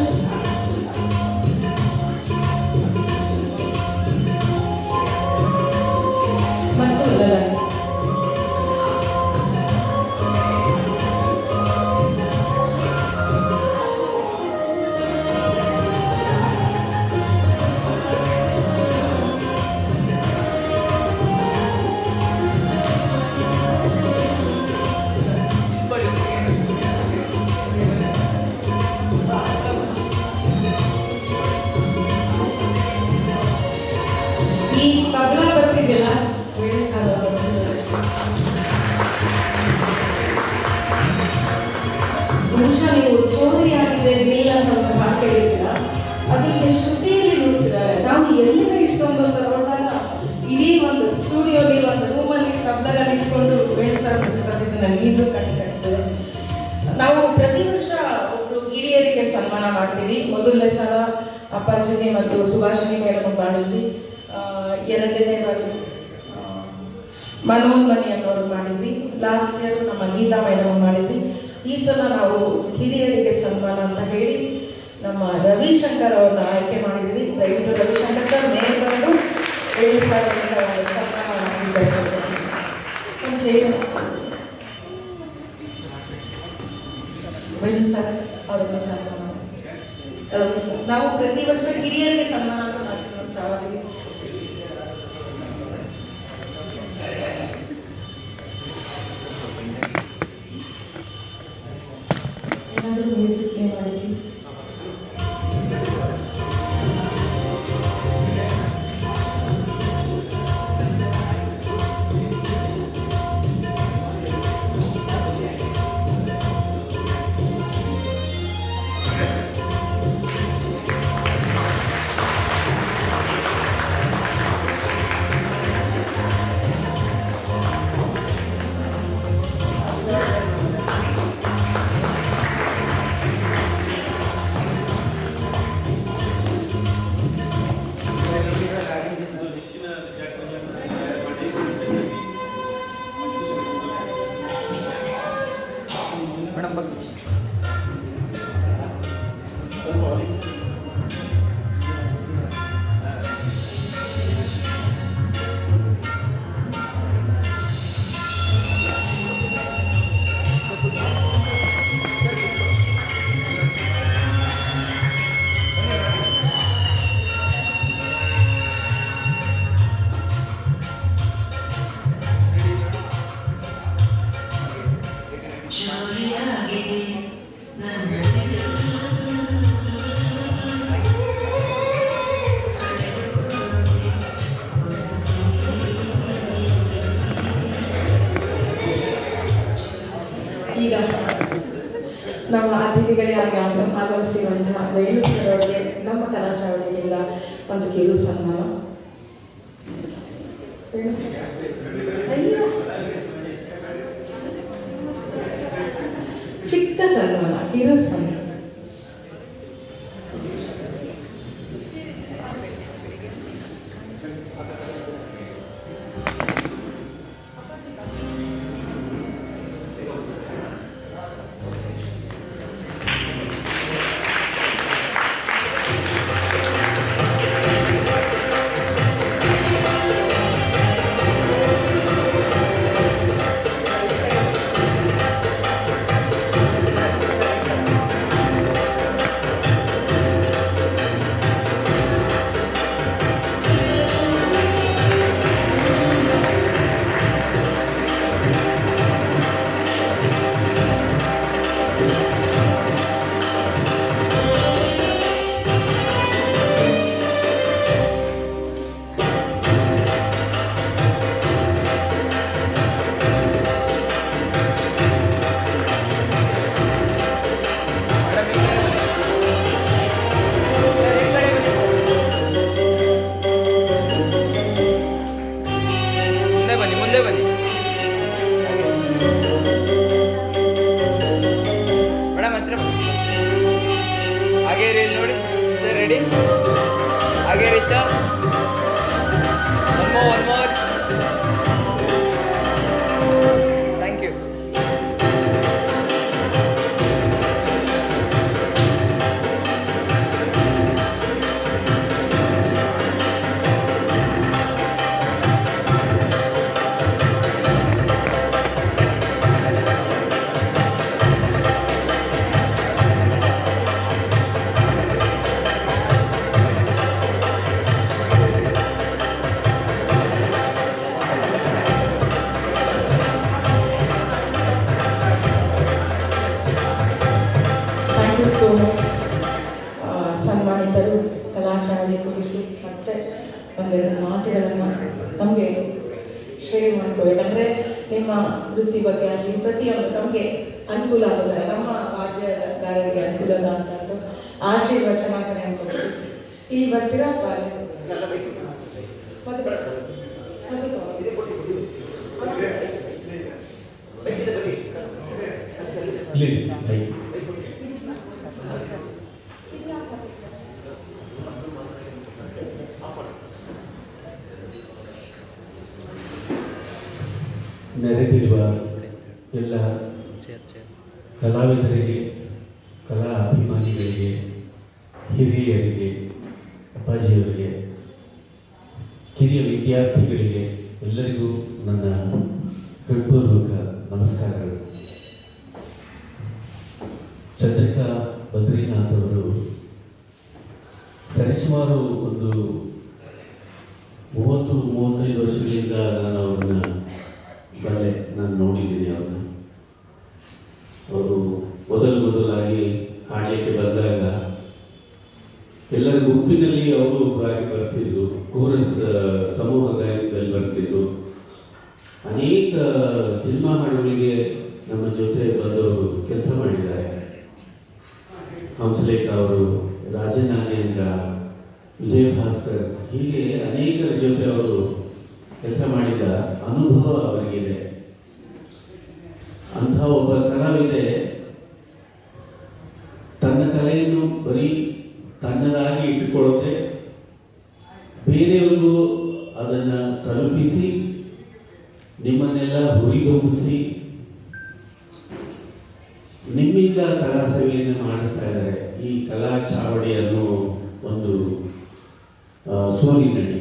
ಸನ್ಮಾನ ಮಾಡ್ತೀವಿ. ಮೊದಲನೇ ಸಲ ಅಪ್ಪಾಜಿನಿ ಮತ್ತು ಸುಭಾಷಿಣಿ ಮೇಡಮ್ ಮಾಡಿದ್ವಿ. ಎರಡನೇ ಬಾರಿ ಮನೋಹರ್ ಮಣಿ ಅನ್ನೋರು ಮಾಡಿದ್ವಿ. ಲಾಸ್ಟ್ ಇಯರ್ ನಮ್ಮ ಗೀತಾ ಮೇಡಮ್ ಮಾಡಿದ್ವಿ. ಈ ಸಲ ನಾವು ಹಿರಿಯರಿಗೆ ಸನ್ಮಾನ ಅಂತ ಹೇಳಿ ನಮ್ಮ ರವಿಶಂಕರ್ ಅವ್ರನ್ನ ಆಯ್ಕೆ ಮಾಡಿದ್ವಿ. ದಯವಿಟ್ಟು ರವಿಶಂಕರ್ ಸರ್ ಮೇಲೆ ಬಂದು 7,000 ಸನ್ಮಾನ ಸರ್ ಅವರಿಗೆ ಸನ್ಮಾನ. ನಾವು ಪ್ರತಿ ವರ್ಷ ಹಿರಿಯರಿಗೆ ಸನ್ಮಾನ ಅಂತ ಮಾಡ್ತೀವಿ ಚಾವಡಿಗೆ. ಏನಾದರೂ ಮ್ಯೂಸಿಕ್ ಪ್ಲೇ ಮಾಡಿ ಪ್ಲೀಸ್. ಈಗ ನಮ್ಮ ಅತಿಥಿಗಳಾಗಿ ಆಗಮಿಸಿರುವಂತಹ ವೇಣು ಸರ್ ಅವರಿಗೆ ನಮ್ಮ ಕಲಾಚಾರದಿಂದ ಒಂದು ಕಿರು ಸನ್ಮಾನ. ಚಿಕ್ಕ ಸನ್ಮಾನ, ಕಿರು ಸನ್ಮಾನ. ಮುಂದೆ ಬನ್ನಿ ಮೇಡಮ್, ಹತ್ರ ಹಾಗೆ ರೀ ನೋಡಿ ಸರ್. ರೆಡಿ? ಹಾಗೆ ರೀ sir. One more. Thank you. ಸನ್ಮಾನಿತರು ಕಲಾಚಾರ್ಯ ಕುರಿತು ಮತ್ತೆ ಒಂದೆರಡು ಮಾತುಗಳನ್ನು ನಮಗೆ ಶೇರ್ ಮಾಡ್ಕೋಬೇಕಂದ್ರೆ ನಿಮ್ಮ ವೃತ್ತಿ ಬಗ್ಗೆ ಆಗಲಿ ಪ್ರತಿಯೊಂದು ನಮಗೆ ಅನುಕೂಲ ಆಗುತ್ತೆ, ನಮ್ಮ ವಾದ್ಯಗಾರರಿಗೆ ಅನುಕೂಲ ಅಂತ ಆಶೀರ್ವಚನ ಕಡೆ ಅನ್ಕೊಳ್ತೀವಿ. ಇಲ್ಲಿ ಬರ್ತೀರಾ ನೆರೆದಿರುವ ಎಲ್ಲ ಕಲಾವಿದರಿಗೆ, ಕಲಾ ಅಭಿಮಾನಿಗಳಿಗೆ, ಹಿರಿಯರಿಗೆ, ಅಪ್ಪಾಜಿಯವರಿಗೆ, ಕಿರಿಯ ವಿದ್ಯಾರ್ಥಿಗಳಿಗೆ ಎಲ್ಲರಿಗೂ ನನ್ನ ಹೃತ್ಪೂರ್ವಕ ನಮಸ್ಕಾರಗಳು. ಚಂದ್ರಿಕಾ ಬದ್ರಿನಾಥ್ ಅವರು ಸರಿಸುಮಾರು ಒಂದು 30-35 ವರ್ಷಗಳಿಂದ ನಾನು ಅವ್ರನ್ನ ನಾನು ನೋಡಿದ್ದೀನಿ. ಅವರು ಮೊದಲಾಗಿ ಹಾಡಲಿಕ್ಕೆ ಬಂದಾಗ ಎಲ್ಲರ ಗುಂಪಿನಲ್ಲಿ ಅವರು ಒಬ್ಬರಾಗಿ ಬರ್ತಿದ್ರು, ಕೋರಸ್ ಸಮೂಹ ಗಾಯನದಲ್ಲಿ ಬರ್ತಿದ್ರು. ಅನೇಕ ಸಿನಿಮಾ ಹಾಡುಗಳಿಗೆ ನಮ್ಮ ಜೊತೆ ಬಂದವರು ಕೆಲಸ ಮಾಡಿದ್ದಾರೆ. ಹಂಸಲೇಖ ಅವರು, ರಾಜನಾರಾಯಣ, ವಿಜಯ ಭಾಸ್ಕರ್, ಹೀಗೆ ಅನೇಕರ ಜೊತೆ ಅವರು ಕೆಲಸ ಮಾಡಿದ ಅನುಭವ ಅವರಿಗಿದೆ. ಅಂಥ ಒಬ್ಬ ಕಲಾವಿದೆ ತನ್ನ ಕಲೆಯನ್ನು ಬರೀ ತನ್ನದಾಗಿ ಇಟ್ಟುಕೊಳ್ಳದೆ ಬೇರೆಯವ್ರಿಗೂ ಅದನ್ನು ತಲುಪಿಸಿ ನಿಮ್ಮನ್ನೆಲ್ಲ ಹುರಿದುಂಬಿಸಿ ನಿಮ್ಮಿಂದ ಕಲಾ ಸೇವೆಯನ್ನು ಮಾಡಿಸ್ತಾ ಇದ್ದಾರೆ. ಈ ಕಲಾ ಚಾವಡಿ ಅನ್ನೋ ಒಂದು ಸೋಲಿನಡಿ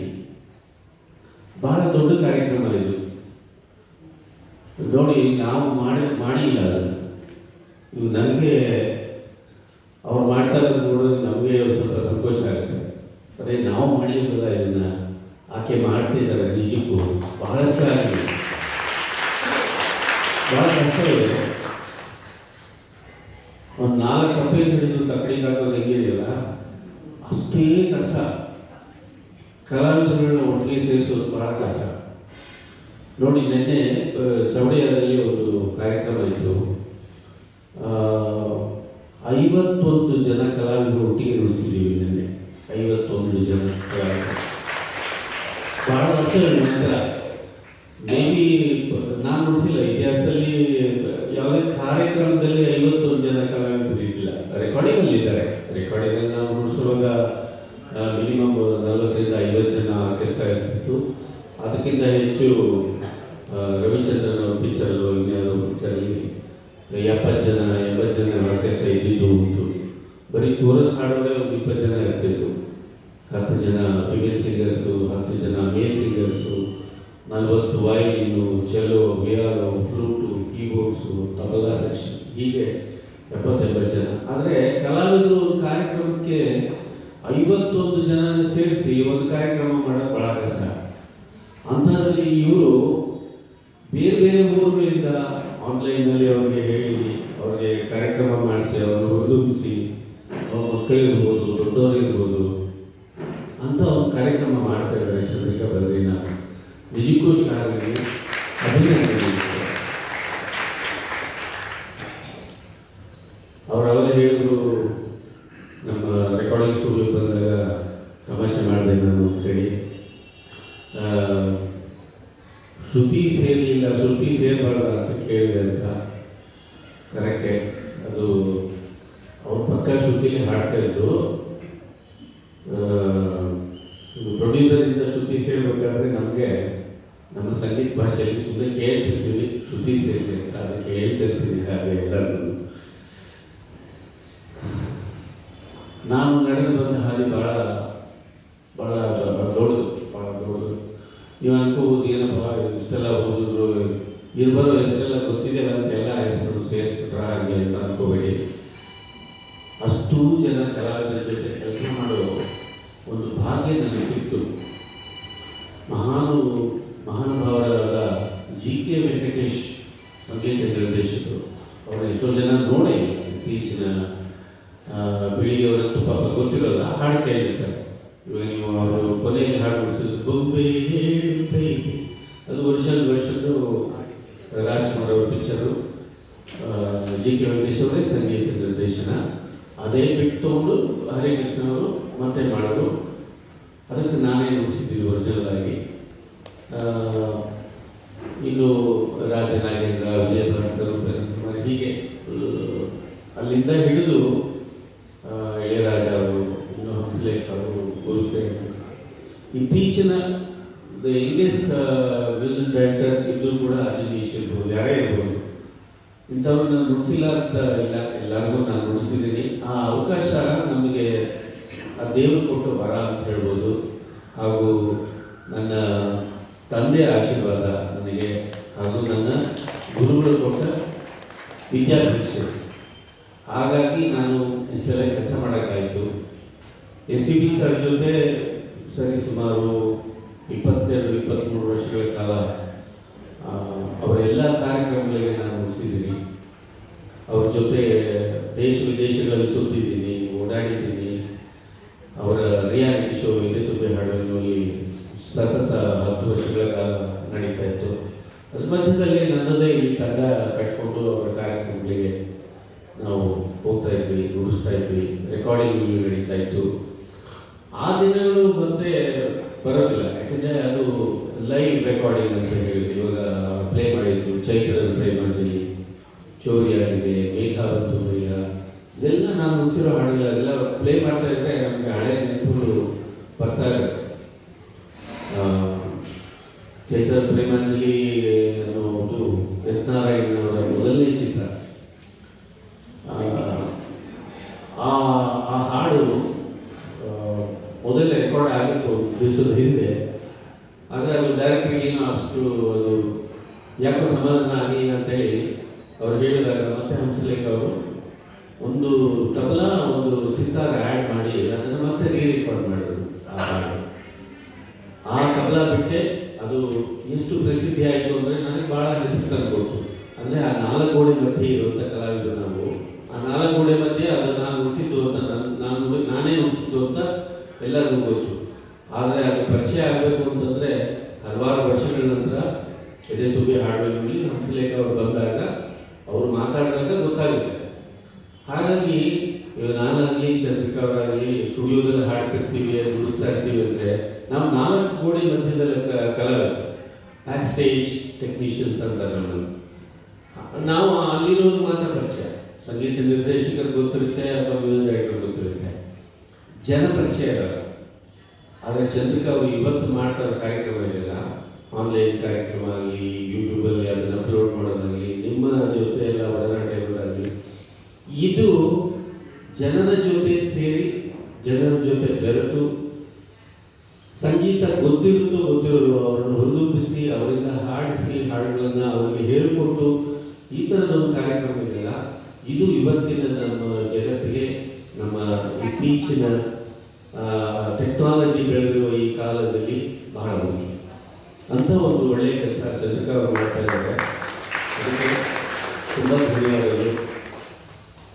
ಬಹಳ ದೊಡ್ಡ ಕಾರ್ಯಕ್ರಮ ಇದು. ನೋಡಿ, ನಾವು ಮಾಡಿಲ್ಲ ಅದನ್ನು. ಇವು ನನಗೆ ಅವ್ರು ಮಾಡ್ತಾ ಇರೋದು ನೋಡಿದ್ರೆ ನಮಗೆ ಒಂದು ಸ್ವಲ್ಪ ಸಂಕೋಚ ಆಗುತ್ತೆ. ಅದೇ ನಾವು ಮಾಡಿರೋಲ್ಲ, ಇದನ್ನು ಆಕೆ ಮಾಡ್ತಿದ್ದಾರೆ. ನಿಜಕ್ಕೂ ಬಹಳಷ್ಟು ಆಗಿದೆ, ಬಹಳ ಕಷ್ಟ ಇದೆ. ಒಂದು 4 ಕಪ್ಪೆ ಹಿಡಿದು ತಕ್ಕಡಿಗೆ ಹಾಕೋದು ಹೆಂಗಿದೆಯಲ್ಲ, ಅಷ್ಟೇ ಕಷ್ಟ. ಕಲಾವಿದರುಗಳನ್ನ ಒಟ್ಟಿಗೆ ಸೇರಿಸೋದು ಬಹಳ ಕಷ್ಟ. ನೋಡಿ, ನಿನ್ನೆ ಚೌಡಿಯಾದಲ್ಲಿ ಒಂದು ಕಾರ್ಯಕ್ರಮ ಇತ್ತು. 51 ಜನ ಕಲಾವಿದರು ಒಟ್ಟಿಗೆ ನುಡಿಸಿದ್ದೀವಿ ನಿನ್ನೆ. 51 ಜನ ಕಲಾವಿದರು. ಬಹಳ ವರ್ಷಗಳ ನಂತರ ಮೇಬಿ ನಾನು ನುಡಿಸಿಲ್ಲ, ಇತಿಹಾಸದಲ್ಲಿ ಯಾವುದೇ ಕಾರ್ಯಕ್ರಮದಲ್ಲಿ 51 ಜನ ಕಲಾವಿದರು ಇರಲಿಲ್ಲ. ರೆಕಾರ್ಡಿಂಗಲ್ಲಿದ್ದಾರೆ. ರೆಕಾರ್ಡಿಂಗಲ್ಲಿ ನಾವು ನುಡಿಸುವಾಗ ಮಿನಿಮಮ್ 40-50 ಜನ ಆರ್ಕೆಸ್ಟ್ರಾ ಇರ್ತಿತ್ತು. ಅದಕ್ಕಿಂತ ಹೆಚ್ಚು ರವಿಚಂದ್ರನ್ ಅವ್ರ ಪಿಕ್ಚರಲ್ಲೂ ಇನ್ಯಾವುದೋ ಪಿಕ್ಚರಲ್ಲಿ 70 ಜನ 80 ಜನ ಆರ್ಕೆಸ್ಟ್ರಾ ಇದ್ದಿದ್ದು ಉಂಟು. ಬರೀ ಕೋರಸ್ ಹಾಡೋದೇ ಒಂದು 20 ಜನ ಇರ್ತಿದ್ರು. 10 ಜನ ಫಿಮೇಲ್ ಸಿಂಗರ್ಸು, 10 ಜನ ಮೇಲ್ singers, 40 ವಯಲಿನ್ನು, ಚೆಲೋ, ವಿಯಾನೋ, flute, keyboards, tabla section, ಹೀಗೆ 70-80 ಜನ. ಆದರೆ ಕಲಾವಿದರು ಕಾರ್ಯಕ್ರಮಕ್ಕೆ 51 ಜನ ಸೇರಿಸಿ ಒಂದು ಕಾರ್ಯಕ್ರಮ ಮಾಡೋದು ಭಾಳ ಕಷ್ಟ. ಅಂಥದ್ರಲ್ಲಿ ಇವರು ಬೇರೆ ಬೇರೆ ಊರುಗಳಿಂದ ಆನ್ಲೈನಲ್ಲಿ ಅವ್ರಿಗೆ ಹೇಳಿ, ಅವ್ರಿಗೆ ಕಾರ್ಯಕ್ರಮ ಮಾಡಿಸಿ, ಅವ್ರನ್ನ ಹುರಿದುಂಬಿಸಿ, ಅವ್ರ ಮಕ್ಕಳಿರ್ಬೋದು, ದೊಡ್ಡವರಿರ್ಬೋದು ಅಂತ ಒಂದು ಕಾರ್ಯಕ್ರಮ ಮಾಡ್ತಾ ಇದ್ದಾರೆ ಚಂದ್ರಿಕಾ ಬದ್ರಿನಾಥ್. ನಿಜಕ್ಕೂ ಶಾಲೆಗೆ ಅಭಿನಂದನೆ. ಅವರವರೇ ಹೇಳಿದ್ರು, ನಮ್ಮ ರೆಕಾರ್ಡಿಂಗ್ ಸ್ಟುಡಿಯೋ ಬಂದಾಗ ತಮಾಷೆ ಮಾಡಿದೆ ನಾನು ಅಂತೇಳಿ. ಶ್ರುತಿ ಸೇರಲಿಲ್ಲ, ಶ್ರುತಿ ಸೇರಬಾರ್ದ ಅಂತ ಕೇಳಿದೆ ಅಂತ. ಕರೆಕ್ಟೇ, ಅದು ಅವ್ರ ಪಕ್ಕ ಶ್ರುತಿಲಿ ಹಾಡ್ತಾ ಇದ್ರು. ಪ್ರೊಡ್ಯೂಸರಿಂದ ಶ್ರುತಿ ಸೇರ್ಬೇಕಾದ್ರೆ ನಮಗೆ ನಮ್ಮ ಸಂಗೀತ ಭಾಷೆಯಲ್ಲಿ ಸುಮ್ಮನೆ ಕೇಳ್ತಿರ್ತೀವಿ ಶ್ರುತಿ ಸೇರಿದೆ ಅಂತ. ಅದಕ್ಕೆ ಹೇಳ್ತಿರ್ತೀನಿ ಹಾಗೆ ಎಲ್ಲರೂ. ನಾನು ನಡೆದು ಬಂದ ಹಾದಿ ಭಾಳ ಭಾಳ ದೊಡ್ಡದು, ಭಾಳ ದೊಡ್ಡದು. ನೀವು ಅನ್ಕೋಬೋದು, ಏನಪ್ಪ ಇಷ್ಟೆಲ್ಲ ಓದಿದ್ರು, ಇರ್ಬರೋ ಹೆಸರೆಲ್ಲ ಗೊತ್ತಿದೆಯಲ್ಲ ಅಂತ ಎಲ್ಲ ಹೆಸರು ಸೇರಿಸ್ಬಿಟ್ರ ಹಾಗೆ ಅಂತ ಅನ್ಕೋಬೇಡಿ. ಅಷ್ಟೂ ಜನ ಕಲಾವಿದರ ಜೊತೆ ಕೆಲಸ ಮಾಡೋ ಒಂದು ಭಾಗ್ಯ ನನಗೆ ಸಿಕ್ತು. ಮಹಾನುಭಾವರಾದ G.K. ವೆಂಕಟೇಶ್ ಸಂಗೀತ ನಿರ್ದೇಶಕರು. ಅವರು ಎಷ್ಟೋ ಜನ ನೋಡಿ ಇತ್ತೀಚಿನ ಬಿಳಿಯವರಂತೂ ಪಾಪ ಗೊತ್ತಿರೋಲ್ಲ, ಹಾಡು ಕೇಳಿರ್ತಾರೆ. ಇವಾಗ ನೀವು ಅವರು ಕೊನೆಯಲ್ಲಿ ಹಾಡು ಬಿಡಿಸಿದ್ರು ಬೊಂಬೆ ಹೇಳುತ್ತೈತೆ, ಅದು ವರ್ಷದ್ದು ರಾಜ್ಕುಮಾರ್ ಅವರ ಪಿಕ್ಚರು. G.K. ವೆಂಕಟೇಶ್ ಅವರೇ ಸಂಗೀತ ನಿರ್ದೇಶನ. ಅದೇ ಬಿಟ್ಟು ತೊಗೊಂಡು ಹರಿಕೃಷ್ಣ ಅವರು ಮತ್ತೆ ಮಾಡೋದು. ಅದಕ್ಕೆ ನಾನೇ ನುಡಿಸಿದ್ದೀವಿ ಒರಿಜಿನಲ್ ಆಗಿ. ಇನ್ನು ರಾಜನಾಗೇಂದ್ರ, ವಿಜಯ ಭಾಸ್ಕರ್, ಹೀಗೆ ಅಲ್ಲಿಂದ ಹಿಡಿದು ಇಳೆಯರಾಜ ಅವರು, ಇನ್ನು ಹಂಸಲೇಖ ಅವರು, ಗುರುಕೆ. ಇತ್ತೀಚಿನ ಯಂಗೆಸ್ಟ್ ಮ್ಯೂಸಿಕ್ ಡೈರೆಕ್ಟರ್ ಇದ್ದು ಕೂಡ ಅಜನೀಶ್ ಇರ್ಬೋದು, ಯಾರೇ ಇರ್ಬೋದು, ಇಂಥವ್ರು ನಾನು ನುಡಿಸಿಲ್ಲ ಅಂತ ಇಲ್ಲ, ಎಲ್ಲರಿಗೂ ನಾನು ನುಡಿಸಿದ್ದೀನಿ. ಆ ಅವಕಾಶ ನಮಗೆ ಆ ದೇವರು ಕೊಟ್ಟು ವರ ಅಂತ ಹೇಳ್ಬೋದು. ಹಾಗೂ ನನ್ನ ತಂದೆಯ ಆಶೀರ್ವಾದ ನನಗೆ, ಹಾಗೂ ನನ್ನ ಗುರುಗಳು ಕೊಟ್ಟ ವಿದ್ಯಾಭಿಕ್ಷೆ. ಹಾಗಾಗಿ ನಾನು ಇಷ್ಟೆಲ್ಲ ಕೆಲಸ ಮಾಡೋಕ್ಕಾಯಿತು. SPB ಸರ್ ಜೊತೆ ಸರಿ ಸುಮಾರು 22-23 ವರ್ಷಗಳ ಕಾಲ ಅವರ ಎಲ್ಲ ಕಾರ್ಯಕ್ರಮಗಳಿಗೆ ನಾನು ಮುಗಿಸಿದ್ದೀನಿ. ಅವ್ರ ಜೊತೆ ದೇಶ ವಿದೇಶಗಳಲ್ಲಿ ಸುತ್ತಿದ್ದೀನಿ, ಓಡಾಡಿದ್ದೀನಿ. ಅವರ ರಿಯಾಲಿಟಿ ಶೋ ಇದೆ ತುಬೆ ಹಾಡಲ್ಲಿ ಸತತ 10 ವರ್ಷಗಳ ಕಾಲ ನಡೀತಾ ಇತ್ತು. ಅದ್ರ ಮಧ್ಯದಲ್ಲಿ ನನ್ನದೇ ಈ ತಂಡ ಕಟ್ಕೊಂಡು ಅವರ ಕಾರ್ಯಕ್ರಮಗಳಿಗೆ ನಾವು ಹೋಗ್ತಾ ಇದ್ವಿ, ನುಡಿಸ್ತಾ ಇದ್ವಿ, ರೆಕಾರ್ಡಿಂಗ್ ನಡೀತಾ ಇತ್ತು. ಆ ದಿನಗಳು ಮತ್ತೆ ಬರೋದಿಲ್ಲ, ಯಾಕಂದರೆ ಅದು ಲೈವ್ ರೆಕಾರ್ಡಿಂಗ್ ಅಂತ ಹೇಳಿ ಇವಾಗ ಪ್ಲೇ ಮಾಡಿದ್ದು. ಚೈತ್ರದ ಪ್ಲೇ ಮಾಡ್ತೀನಿ, ಚೋರಿ ಆಗಿದೆ, ಮೇಘ ಬಂತು ಮೇಘ, ಇದೆಲ್ಲ ನಾನು ನುಡಿಸಿರೋ ಹಾಡುಗಳೆಲ್ಲ ಪ್ಲೇ ಮಾಡ್ತಾ ಇದ್ದರೆ ನಮಗೆ ಹಳೆ ನೆನಪುಗಳು ಬರ್ತಾ ಇರುತ್ತೆ. ಚೈತ್ರದ ಪ್ರೇಮಾಂಜಲಿ ಅನ್ನೋದು ಎಸ್ ನಾರಾಯಣನವರ ಮೊದಲನೇ ಚಿತ್ರ. ಆ ಹಾಡು ಮೊದಲೇ ರೆಕಾರ್ಡ್ ಆಗಿತ್ತು ದಿವಸದ ಹಿಂದೆ. ಆದರೆ ಅದು ಡೈರೆಕ್ಟ್ರಿಗೆ ಏನೋ ಅಷ್ಟು ಅದು ಯಾಕೋ ಸಮಾಧಾನ ಆಗಿಲ್ಲ ಅಂತೇಳಿ ಅವ್ರು ಹೇಳಿದಾಗ ಮತ್ತೆ ಹಂಸಲೇಖ ಅವರು ಒಂದು ತಬಲಾ ಒಂದು ಸಿತಾರ ಆ್ಯಡ್ ಮಾಡಿ ಅದನ್ನು ಮತ್ತೆ ರೆಕಾರ್ಡ್ ಮಾಡಿದ್ರು. ಆ ಹಾಡು ಆ ತಬಲಾ ಬಿಟ್ಟೆ ಅದು ಎಷ್ಟು ಪ್ರಸಿದ್ಧಿ ಆಯಿತು ಅಂದರೆ ನನಗೆ ಭಾಳ ಹೆಸರು ತಂದುಕೊಡ್ತು. ಅಂದರೆ ಆ 4 ಗೋಡೆ ಮಧ್ಯೆ ಇರುವಂಥ ಕಲಾವಿದರು ನಾವು. ಆ 4 ಗೋಡೆ ಮಧ್ಯೆ ಅದು ನಾನು ಉಳಿಸಿದ್ದು ಅಂತ ನಾನೇ ಉಳಿಸಿದ್ದು ಅಂತ ಎಲ್ಲರಿಗೂ ಗೊತ್ತು. ಆದರೆ ಅದು ಪರಿಚಯ ಆಗಬೇಕು ಅಂತಂದರೆ ಹಲವಾರು ವರ್ಷಗಳ ನಂತರ ಎದೆ ತುಂಬಿ ಹಾಡುಗಳಲ್ಲಿ ಹಂಸಲೇಖ ಅವರು ಬಂದಾಗ ಅವರು ಮಾತಾಡಿದಾಗ ಗೊತ್ತಾಗುತ್ತೆ. ಹಾಗಾಗಿ ಇವಾಗ ನಾನಾಗಲಿ ಚಂದ್ರಿಕಾ ಅವರಾಗಲಿ ಸ್ಟುಡಿಯೋದಲ್ಲಿ ಹಾಡ್ತಿರ್ತೀವಿ, ನುಡಿಸ್ತಾ ಇರ್ತೀವಿ ಅಂದರೆ ನಾವು 4 ಗೋಡೆ ಮಧ್ಯದಲ್ಲಿ ಕಲಾವಿದರು, ಬ್ಯಾಕ್ ಸ್ಟೇಜ್ ಟೆಕ್ನಿಷಿಯನ್ಸ್ ಅಂತ ನಾವು ಅಲ್ಲಿರೋದು ಮಾತ್ರ ಪರಿಚಯ. ಸಂಗೀತ ನಿರ್ದೇಶಕರು ಗೊತ್ತಿರುತ್ತೆ ಅಥವಾ ಮ್ಯೂಸಿಕ್ ಡೈರೆಕ್ಟರ್ ಗೊತ್ತಿರುತ್ತೆ, ಜನ ಪರಿಚಯ ಇರಲ್ಲ. ಆದರೆ ಚಂದ್ರಿಕಾ ಅವರು ಇವತ್ತು ಮಾಡ್ತಾ ಇರೋ ಕಾರ್ಯಕ್ರಮ ಇದೆಲ್ಲ, ಆನ್ಲೈನ್ ಕಾರ್ಯಕ್ರಮ ಆಗಲಿ, ಯೂಟ್ಯೂಬಲ್ಲಿ ಅದನ್ನು ಅಪ್ಲೋಡ್ ಮಾಡೋದಾಗಲಿ, ನಿಮ್ಮ ಜೊತೆ ಎಲ್ಲ ಒಡನಾಟ ಇರೋದಾಗಲಿ, ಇದು ಜನರ ಜೊತೆ ಸೇರಿ ಜನರ ಜೊತೆ ಬೆರೆತು ಸಂಗೀತ ಗೊತ್ತಿರೋದು ಅವರನ್ನು ಹುರಿದುಂಬಿಸಿ ಅವರಿಂದ ಹಾಡಿಸಿ ಹಾಡುಗಳನ್ನು ಅವರಿಗೆ ಹೇಳಿಕೊಟ್ಟು ಈ ಥರದೊಂದು ಕಾರ್ಯಕ್ರಮ ಇದೆಯಲ್ಲ, ಇದು ಇವತ್ತಿನ ನಮ್ಮ ಜಗತ್ತಿಗೆ, ನಮ್ಮ ಇತ್ತೀಚಿನ ಟೆಕ್ನಾಲಜಿ ಬೆಳೆದಿರುವ ಈ ಕಾಲದಲ್ಲಿ ಬಹಳ ಮುಖ್ಯ ಅಂತ ಒಂದು ಒಳ್ಳೆಯ ಕೆಲಸ ಚಂದ್ರಿಕಾ ಅವರು ಮಾಡ್ತಾ ಇದ್ದಾರೆ. ಅದಕ್ಕೆ ತುಂಬ ಧನ್ಯವಾದಗಳು.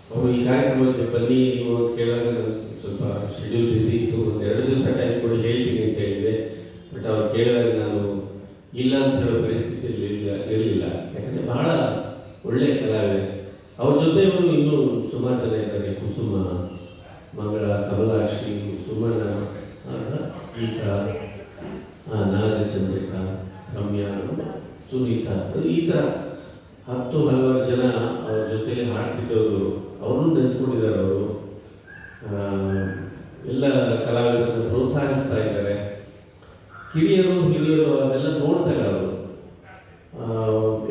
ಅವರು ಈ ಕಾರ್ಯಕ್ರಮಕ್ಕೆ ಬನ್ನಿ ನೀವು ಕೇಳಾಗ ಸ್ವಲ್ಪ ಶೆಡ್ಯೂಲ್ ಬಿಸಿ ಇತ್ತು, 2 ದಿವಸ ಟೈಮ್ ಕೊಡಿ ಹೇಳ್ತೀನಿ ಅಂತ ಹೇಳಿದೆ. ಬಟ್ ಅವ್ರು ಕೇಳಿದಾಗ ನಾನು ಇಲ್ಲ ಅಂತ ಹೇಳೋ ಪರಿಸ್ಥಿತಿಯಲ್ಲಿ ಇರಲಿಲ್ಲ. ಯಾಕಂದರೆ ಬಹಳ ಒಳ್ಳೆಯ ಕಲಾವಿದೆ. ಅವ್ರ ಜೊತೆಯವರು ಇನ್ನೂ ಸುಮಾರು ಜನ ಇದ್ದಾರೆ. ಕುಸುಮ, ಮಂಗಳ, ಕಮಲಾಕ್ಷಿ, ಸುಮನ, ಗೀತಾ, ನಾಗಚಂದ್ರಿಕಾ, ರಮ್ಯಾ, ಸುನೀತಾ, ಈ ಥರ 10 ಹಲವಾರು ಜನ ಅವ್ರ ಜೊತೆಲಿ ಹಾಡ್ತಿದ್ದವರು. ಅವ್ರನ್ನೂ ನೆನೆಸ್ಕೊಂಡಿದ್ದಾರೆ. ಅವರು ಎಲ್ಲ ಕಲಾವಿದರನ್ನು ಪ್ರೋತ್ಸಾಹಿಸ್ತಾ ಇದ್ದಾರೆ. ಹಿರಿಯರು ಅದೆಲ್ಲ ನೋಡ್ತಾರೆ. ಅವರು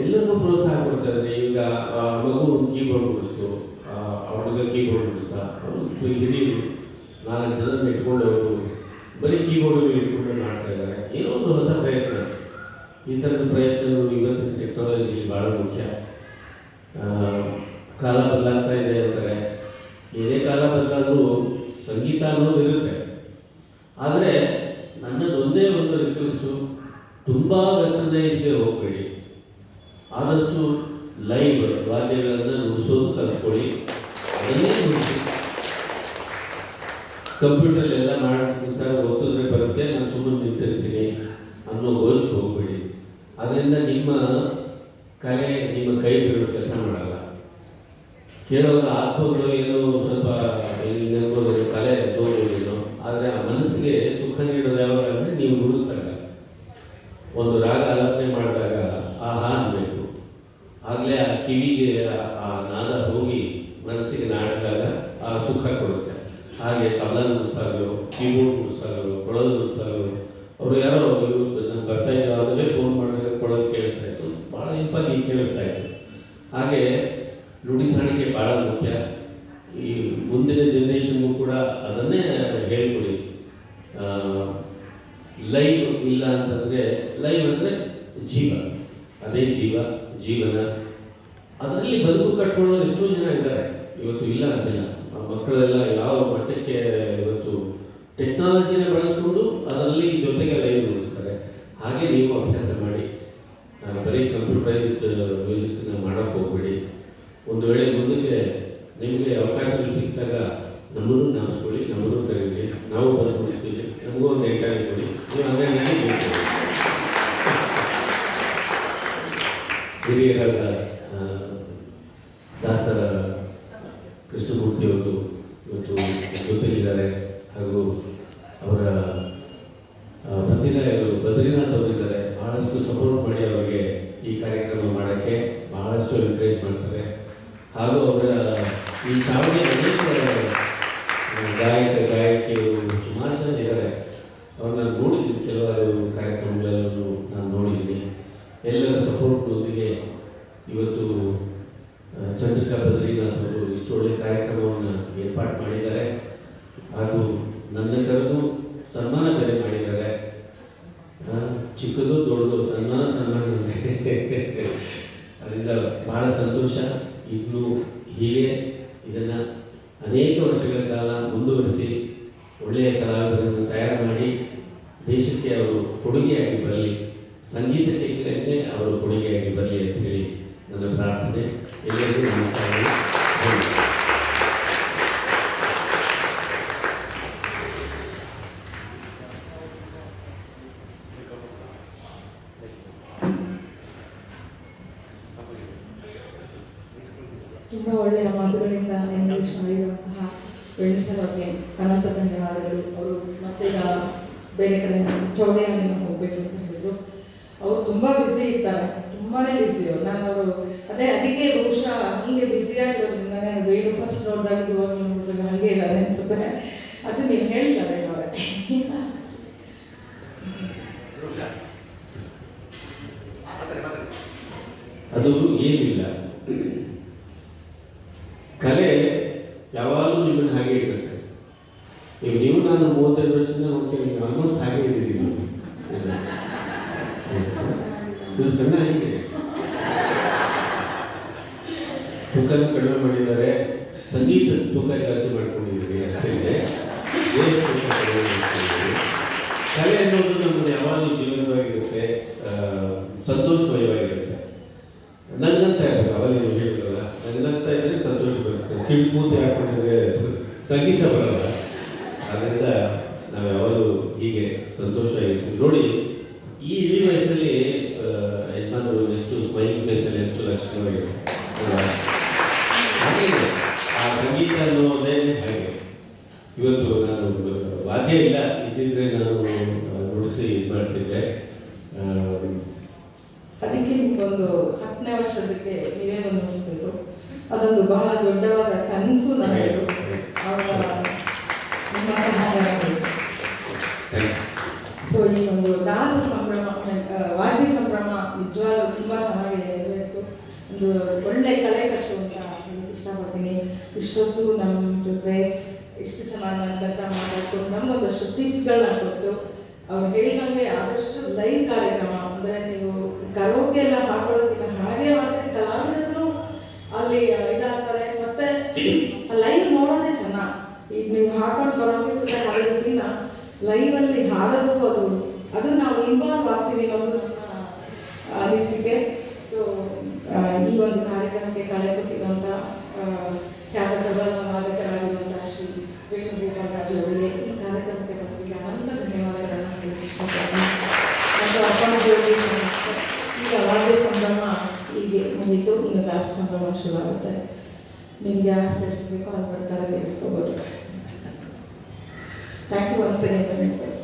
ಎಲ್ಲರಿಗೂ ಪ್ರೋತ್ಸಾಹ ಕೊಡ್ತಾರೆ. ಈಗ ಮಗು ಕೀಬೋರ್ಡ್ ನುಡಿಸ್ತು, ಹುಡುಗ ಕೀಬೋರ್ಡ್ ನುಡಿಸ್ತಾ, ಅವರು ಹಿರಿಯರು 4 ಜನ ಇಟ್ಕೊಂಡು ಅವರು ಬರೀ ಕೀಬೋರ್ಡ್ ಇಟ್ಕೊಂಡು ಮಾಡ್ತಾ ಇದ್ದಾರೆ. ಏನೋ ಒಂದು ಹೊಸ ಪ್ರಯತ್ನ. ಈ ಥರದ ಪ್ರಯತ್ನಗಳು ಇವತ್ತಿನ ಟೆಕ್ನಾಲಜಿಲಿ ಭಾಳ ಮುಖ್ಯ. ಕಾಲ ಬದಲಾಗ್ತಾ ಇದೆ ಅಂತಾರೆ. ಏನೇ ಕಾಲ ಬದಲಾದರೂ ಸಂಗೀತ ಅನ್ನೋದು ಇರುತ್ತೆ. ಆದರೆ ನನ್ನದು ಒಂದೇ ಒಂದು ರಿಕ್ವೆಸ್ಟು, ತುಂಬ ವೆಸ್ಟರ್ನೈಸ್ಗೆ ಹೋಗಬೇಡಿ. ಆದಷ್ಟು ಲೈವ್ ವಾದ್ಯಗಳನ್ನು ನುಡಿಸೋದು ಕಲ್ತ್ಕೊಳ್ಳಿ. ಅದನ್ನೇ ನುಡಿಸಿ. ಕಂಪ್ಯೂಟರ್ಲೆಲ್ಲ ಮಾಡ್ತಾರೆ, ಒತ್ತಿದ್ರೆ ಬರುತ್ತೆ, ನಾನು ಸುಮ್ಮನೆ ನಿಂತಿರ್ತೀನಿ ಅನ್ನೋ ಗೋಲ್ಗೆ ಹೋಗಬೇಡಿ. ಅದರಿಂದ ನಿಮ್ಮ ಕಲೆ ನಿಮ್ಮ ಕೈ ಬಿಡೋ ಕೆಲಸ ಮಾಡಲ್ಲ. ಕೇಳೋರ ಆತ್ಮಗಳು ಏನೋ ಸ್ವಲ್ಪ ನೆನಪೋದ್ರೆ ಕಲೆ ತೋರೋದೇನೋ, ಆದರೆ ಆ ಮನಸ್ಸಿಗೆ ಸುಖ ನೀಡೋದು ಯಾವಾಗ ಅಂದರೆ ನೀವು ನುಡಿಸ್ದಾಗ, ಒಂದು ರಾಗ ಆಲಾಪನೆ ಮಾಡಿದಾಗ ಆಹಾ ಅನ್ನಬೇಕು. ಆಗಲೇ ಆ ಕಿವಿಗೆ ಆ ನಾದ ಹೋಗಿ ಮನಸ್ಸಿಗೆ ನಾಡಿದಾಗ ಆ ಸುಖ ಕೊಡುತ್ತೆ. ಹಾಗೆ ತಬಲಾ ನುಡಿಸ್ತಾರೋ, ಕೀಬೋರ್ಡ್ ನುಡಿಸ್ತಾರೋ, ಕೊಳಲು ನುಡಿಸ್ತಾರೋ, ಅವರು ಯಾರೋ ನಮ್ಮ ಅದನ್ನೇ ಹೇಳ್ಕೊಡಿ. ಲೈವ್ ಇಲ್ಲ ಅಂತಂದರೆ, ಲೈವ್ ಅಂದರೆ ಜೀವ, ಅದೇ ಜೀವನ. ಅದರಲ್ಲಿ ಬದುಕು ಕಟ್ಕೊಳ್ಳೋರು ಎಷ್ಟೋ ಜನ ಇದ್ದಾರೆ ಇವತ್ತು, ಇಲ್ಲ ಅಂತಿಲ್ಲ. ಮಕ್ಕಳೆಲ್ಲ ಯಾವ ಮಟ್ಟಕ್ಕೆ ಇವತ್ತು ಟೆಕ್ನಾಲಜಿನ ಬಳಸ್ಕೊಂಡು ಅದರಲ್ಲಿ ಜೊತೆಗೆ ಲೈವ್ ಉಳಿಸ್ತಾರೆ. ಹಾಗೆ ನೀವು ಅಭ್ಯಾಸ ಮಾಡಿ, ಬರೀ ಕಂಪ್ಯೂಟರೈಸ್ಡ್ ಮ್ಯೂಸಿಕ್ನ ಮಾಡೋಕ್ಕೆ ಹೋಗ್ಬೇಡಿ. ಒಂದು ವೇಳೆ ಮುಂದಕ್ಕೆ ನಿಮಗೆ ಅವಕಾಶಗಳು ಸಿಕ್ಕಿದಾಗ ನಮ್ಮನ್ನು ನಾಮಿಸ್ಕೊಳ್ಳಿ, ನಮ್ಮನ್ನು ಕರೀರಿ, ನಾವು ಬದುಕುಳಿಸ್ತೀವಿ, ನಮಗೂ ಒಂದು ಎಂಟಾಗಿ ಕೊಡಿ. ನೀವು ಹಂಗಾಗಿ ಹಿರಿಯರಾದ ದಾಸರ ಕೃಷ್ಣಮೂರ್ತಿಯವರು ಇವತ್ತು ಜೊತೆಗಿದ್ದಾರೆ. ಹಾಗೂ ಅವರ ಪತಿರಾಯರು ಬದ್ರಿನಾಥ್ ಅವರಿದ್ದಾರೆ. ಬಹಳಷ್ಟು ಸಪೋರ್ಟ್ ಮಾಡಿ ಅವರಿಗೆ ಈ ಕಾರ್ಯಕ್ರಮ ಮಾಡೋಕ್ಕೆ ಬಹಳಷ್ಟು ಎನ್ಕರೇಜ್ ಮಾಡ್ತಾರೆ. ಹಾಗೂ ಅವರ ಈ ಚಾವಣಿ ಅನೇಕ ಗಾಯಕಿಯರು ಸುಮಾರು ಜನ ಇದ್ದಾರೆ. ಅವ್ರನ್ನ ನೋಡಿದ್ದೀನಿ, ಕೆಲವಾರು ಕಾರ್ಯಕ್ರಮಗಳಲ್ಲೂ ನಾನು ನೋಡಿದ್ದೀನಿ. ಎಲ್ಲರ ಸಪೋರ್ಟ್ನೊಂದಿಗೆ ಇವತ್ತು ಚಂದ್ರಿಕಾ ಬದ್ರಿನಾಥ್ ಅವರು ಇಷ್ಟು ಒಳ್ಳೆಯ ಕಾರ್ಯಕ್ರಮವನ್ನು ಏರ್ಪಾಡು ಮಾಡಿದ್ದಾರೆ. ಹಾಗೂ ನನ್ನ ಕರೆದು ಸನ್ಮಾನ ಬೇರೆ ಮಾಡಿದ್ದಾರೆ. ಚಿಕ್ಕದು ದೊಡ್ಡದು ಸನ್ಮಾನ ಅದರಿಂದ ಬಹಳ ಸಂತೋಷ. ಇನ್ನೂ ಹೀಗೆ ಇದನ್ನು ಅನೇಕ ವರ್ಷಗಳ ಕಾಲ ಮುಂದುವರಿಸಿ ಒಳ್ಳೆಯ ಕಲಾವಿದರನ್ನು ತಯಾರು ಮಾಡಿ ದೇಶಕ್ಕೆ ಅವರು ಕೊಡುಗೆಯಾಗಿ ಬರಲಿ, ಸಂಗೀತಕ್ಕೆ ಅವರು ಕೊಡುಗೆಯಾಗಿ ಬರಲಿ ಅಂತ ಹೇಳಿ ನನ್ನ ಪ್ರಾರ್ಥನೆ. ಎಲ್ಲರಿಗೂ ನಮಸ್ಕಾರ. ತುಂಬ ಒಳ್ಳೆಯ ಮಾತುಗಳಿಂದ ಇಂಗ್ಲೀಷ್ ಮಾಡಿರುವಂತಹ ವೆಣಿಸರ್ ಅವರಿಗೆ ಅನಂತ ಧನ್ಯವಾದಗಳು. ಅವರು ಮತ್ತೆ ಈಗ ಬೇರೆ ಕಡೆ ಚೌಡೇನಿಗೆ ಹೋಗಬೇಕು ಅಂತ ಹೇಳಿದ್ರು. ಅವರು ತುಂಬ ಬ್ಯುಸಿ ಇರ್ತಾರೆ, ತುಂಬಾ ಬ್ಯುಸಿ ಅವರು. ನಾನು ಅವರು ಅದಕ್ಕೆ ಬಹುಶಃ ಹೀಗೆ ಬ್ಯುಸಿಯಾಗಿರೋದ್ರಿಂದ ನಾನು ವೇಣು ಫಸ್ಟ್ ನೋಡಿದಾಗ ಇವಾಗ ನೋಡಿದಾಗ ಹಾಗೆ ಇದ್ದಾರೆ ಅನಿಸುತ್ತೆ. ಅದು ನೀವು ಹೇಳಿಲ್ಲ ವೇಣು ಅವರೇ. ಅದು ಏನಿಲ್ಲ, ಕಲೆ ಯಾವಾಗಲೂ ನಿಮ್ಮನ್ನು ಹಾಗೆ ಇರುತ್ತೆ. ಈಗ ನೀವು ನಾನು 35 ವರ್ಷದಿಂದ ನೋಡ್ತೇವೆ, ನೀವು ಆಲ್ಮೋಸ್ಟ್ ಹಾಗೆ ಇದ್ದೀರಿ. ನೀವು ಸಣ್ಣ ಹೇಗೆ ತೂಕನ ಕಡಿಮೆ ಮಾಡಿದ್ದಾರೆ, ಸಂಗೀತ ತೂಕ ಜಾಸ್ತಿ ಮಾಡ್ಕೊಂಡಿದ್ದೀರಿ ಅಷ್ಟೇ. ಕಲೆ ಅನ್ನೋದು ನಮ್ಮದು ಯಾವಾಗಲೂ ಜೀವಂತವಾಗಿರುತ್ತೆ, ಸಂತೋಷಮಯವಾಗಿರುತ್ತೆ. ನನ್ನಂತ ಇರಬೇಕು, ಅವಾಗ ನೀವು ಹೇಳಿದ್ರಲ್ಲ, ನನ್ನಂತ ಇದ್ರೆ ಸಂತೋಷ ಬರುತ್ತೆ. ಚಿಲ್ಮೂತಿ ಹಾಕೊಂಡಿದ್ರೆ ಸಂಗೀತ ಬರಲ್ಲ. ಅದರಿಂದ ನಾವು ಯಾವಾಗಲೂ ಹೀಗೆ ಸಂತೋಷ ಇರ್ತೀವಿ. ನೋಡಿ, ಈ ಇಡೀ ವಯಸ್ಸಲ್ಲಿ ಯಜಮಾನರು ಎಷ್ಟು ಸ್ಮೈಲಿಂಗ್ ಫೇಸಲ್ಲಿ ಎಷ್ಟು ಲಕ್ಷಣವಾಗಿರುತ್ತೆ. ಹಾಗೆ ಆ ಸಂಗೀತ ಅನ್ನೋದೇ ಹಾಗೆ. ಇವತ್ತು ನಾನು ವಾದ್ಯ ಇಲ್ಲ ಇದ್ದಿದ್ರೆ ನಾನು ನುಡಿಸಿ ಇದು ಮಾಡ್ತಿದ್ದೆ. ಅದಕ್ಕೆ ನಿಮ್ಗೊಂದು 10ನೇ ವರ್ಷದಕ್ಕೆ ನೀವೇ ಒಂದು ನೋಡ್ತಿದ್ರು. ಅದೊಂದು ಬಹಳ ದೊಡ್ಡವಾದ ಕನಸು ನನ್ನದು. ಸೊ ಈ ಒಂದು ದಾಸ ಸಂಭ್ರಮ, ವಾದ್ಯ ಸಂಭ್ರಮ ನಿಜವಾಗ್ಲೂ ತುಂಬ ಚೆನ್ನಾಗಿದೆ. ಒಂದು ಒಳ್ಳೆ ಕಲೆ ಕಟ್ಟು ಅಂತ ಹೇಳಕ್ಕೆ ಇಷ್ಟಪಡ್ತೀನಿ. ಇಷ್ಟೊತ್ತು ನಮ್ಮ ಜೊತೆ ಇಷ್ಟು ಚೆನ್ನಾಗಿ ಮಾತಾಡ್ಕೊಂಡು ನಮಗೊಂದಷ್ಟು ಟಿಪ್ಸ್ಗಳನ್ನ ಕೊಟ್ಟು ಅವ್ರು ಹೇಳಿದಂಗೆ ಆದಷ್ಟು ಲೈವ್ ಕಾರ್ಯಕ್ರಮ, ಅಂದರೆ ನೀವು ಕರೋಕೆ ಎಲ್ಲ ಹಾಕೊಳ್ಳೋದಕ್ಕಿಂತ ಹಾಗೆ ಮಾಡಿದ್ರೆ ಕಲಾವಿದರು ಅಲ್ಲಿ ಇದಾಗ್ತಾರೆ. ಮತ್ತೆ ಲೈವ್ ನೋಡೋದೇ ಚೆನ್ನಾಗಿ. ಈಗ ನೀವು ಹಾಕೊಂಡು ಬರೋಕೆ ಜೊತೆ ಹಾಡೋದಕ್ಕಿಂತ ಲೈವಲ್ಲಿ ಹಾಡೋದಕ್ಕೂ ಅದು ನಾವು ಇನ್ವಾಲ್ವ್ ಆಗ್ತೀವಿ ಅನ್ನೋದು ನನ್ನ ಅನಿಸಿಕೆ. ಸೊ ಈ ಒಂದು ಕಾರ್ಯಕ್ರಮಕ್ಕೆ ಕಳೆ ಕೊಟ್ಟಿರುವಂಥ ಖ್ಯಾತ ಪ್ರಬಲವಾದಕರಾಗಿರುವಂಥ ಶ್ರೀ ವೇಣುಗೋಪಾಲ್ ರಾಜು ಅವರಿಗೆ ಈ ಕಾರ್ಯಕ್ರಮಕ್ಕೆ ಬಂದಿಗೆ ಅನಂತ ಧನ್ಯವಾದಗಳನ್ನು ಹೇಳಕ್ಕೆ ಇಷ್ಟಪಡ್ತೀನಿ. ಮತ್ತು ಅಪ್ಪನ ಜೋಡಿ ಈಗ ವಾದ್ಯ ಸಂಭ್ರಮ ಹೀಗೆ ಮುಗಿತು. ಇನ್ನು ದಾಸ ಸಂಭ್ರಮ ಶುರುವಾಗುತ್ತೆ. ನಿಮ್ಗೆ ಯಾವ ಸೆಟ್ ಬೇಕೋ ಅದು ಬರ್ತಾರೆ ಬೇಯಿಸ್ಕೋಬೋದು. Thank you once again sir.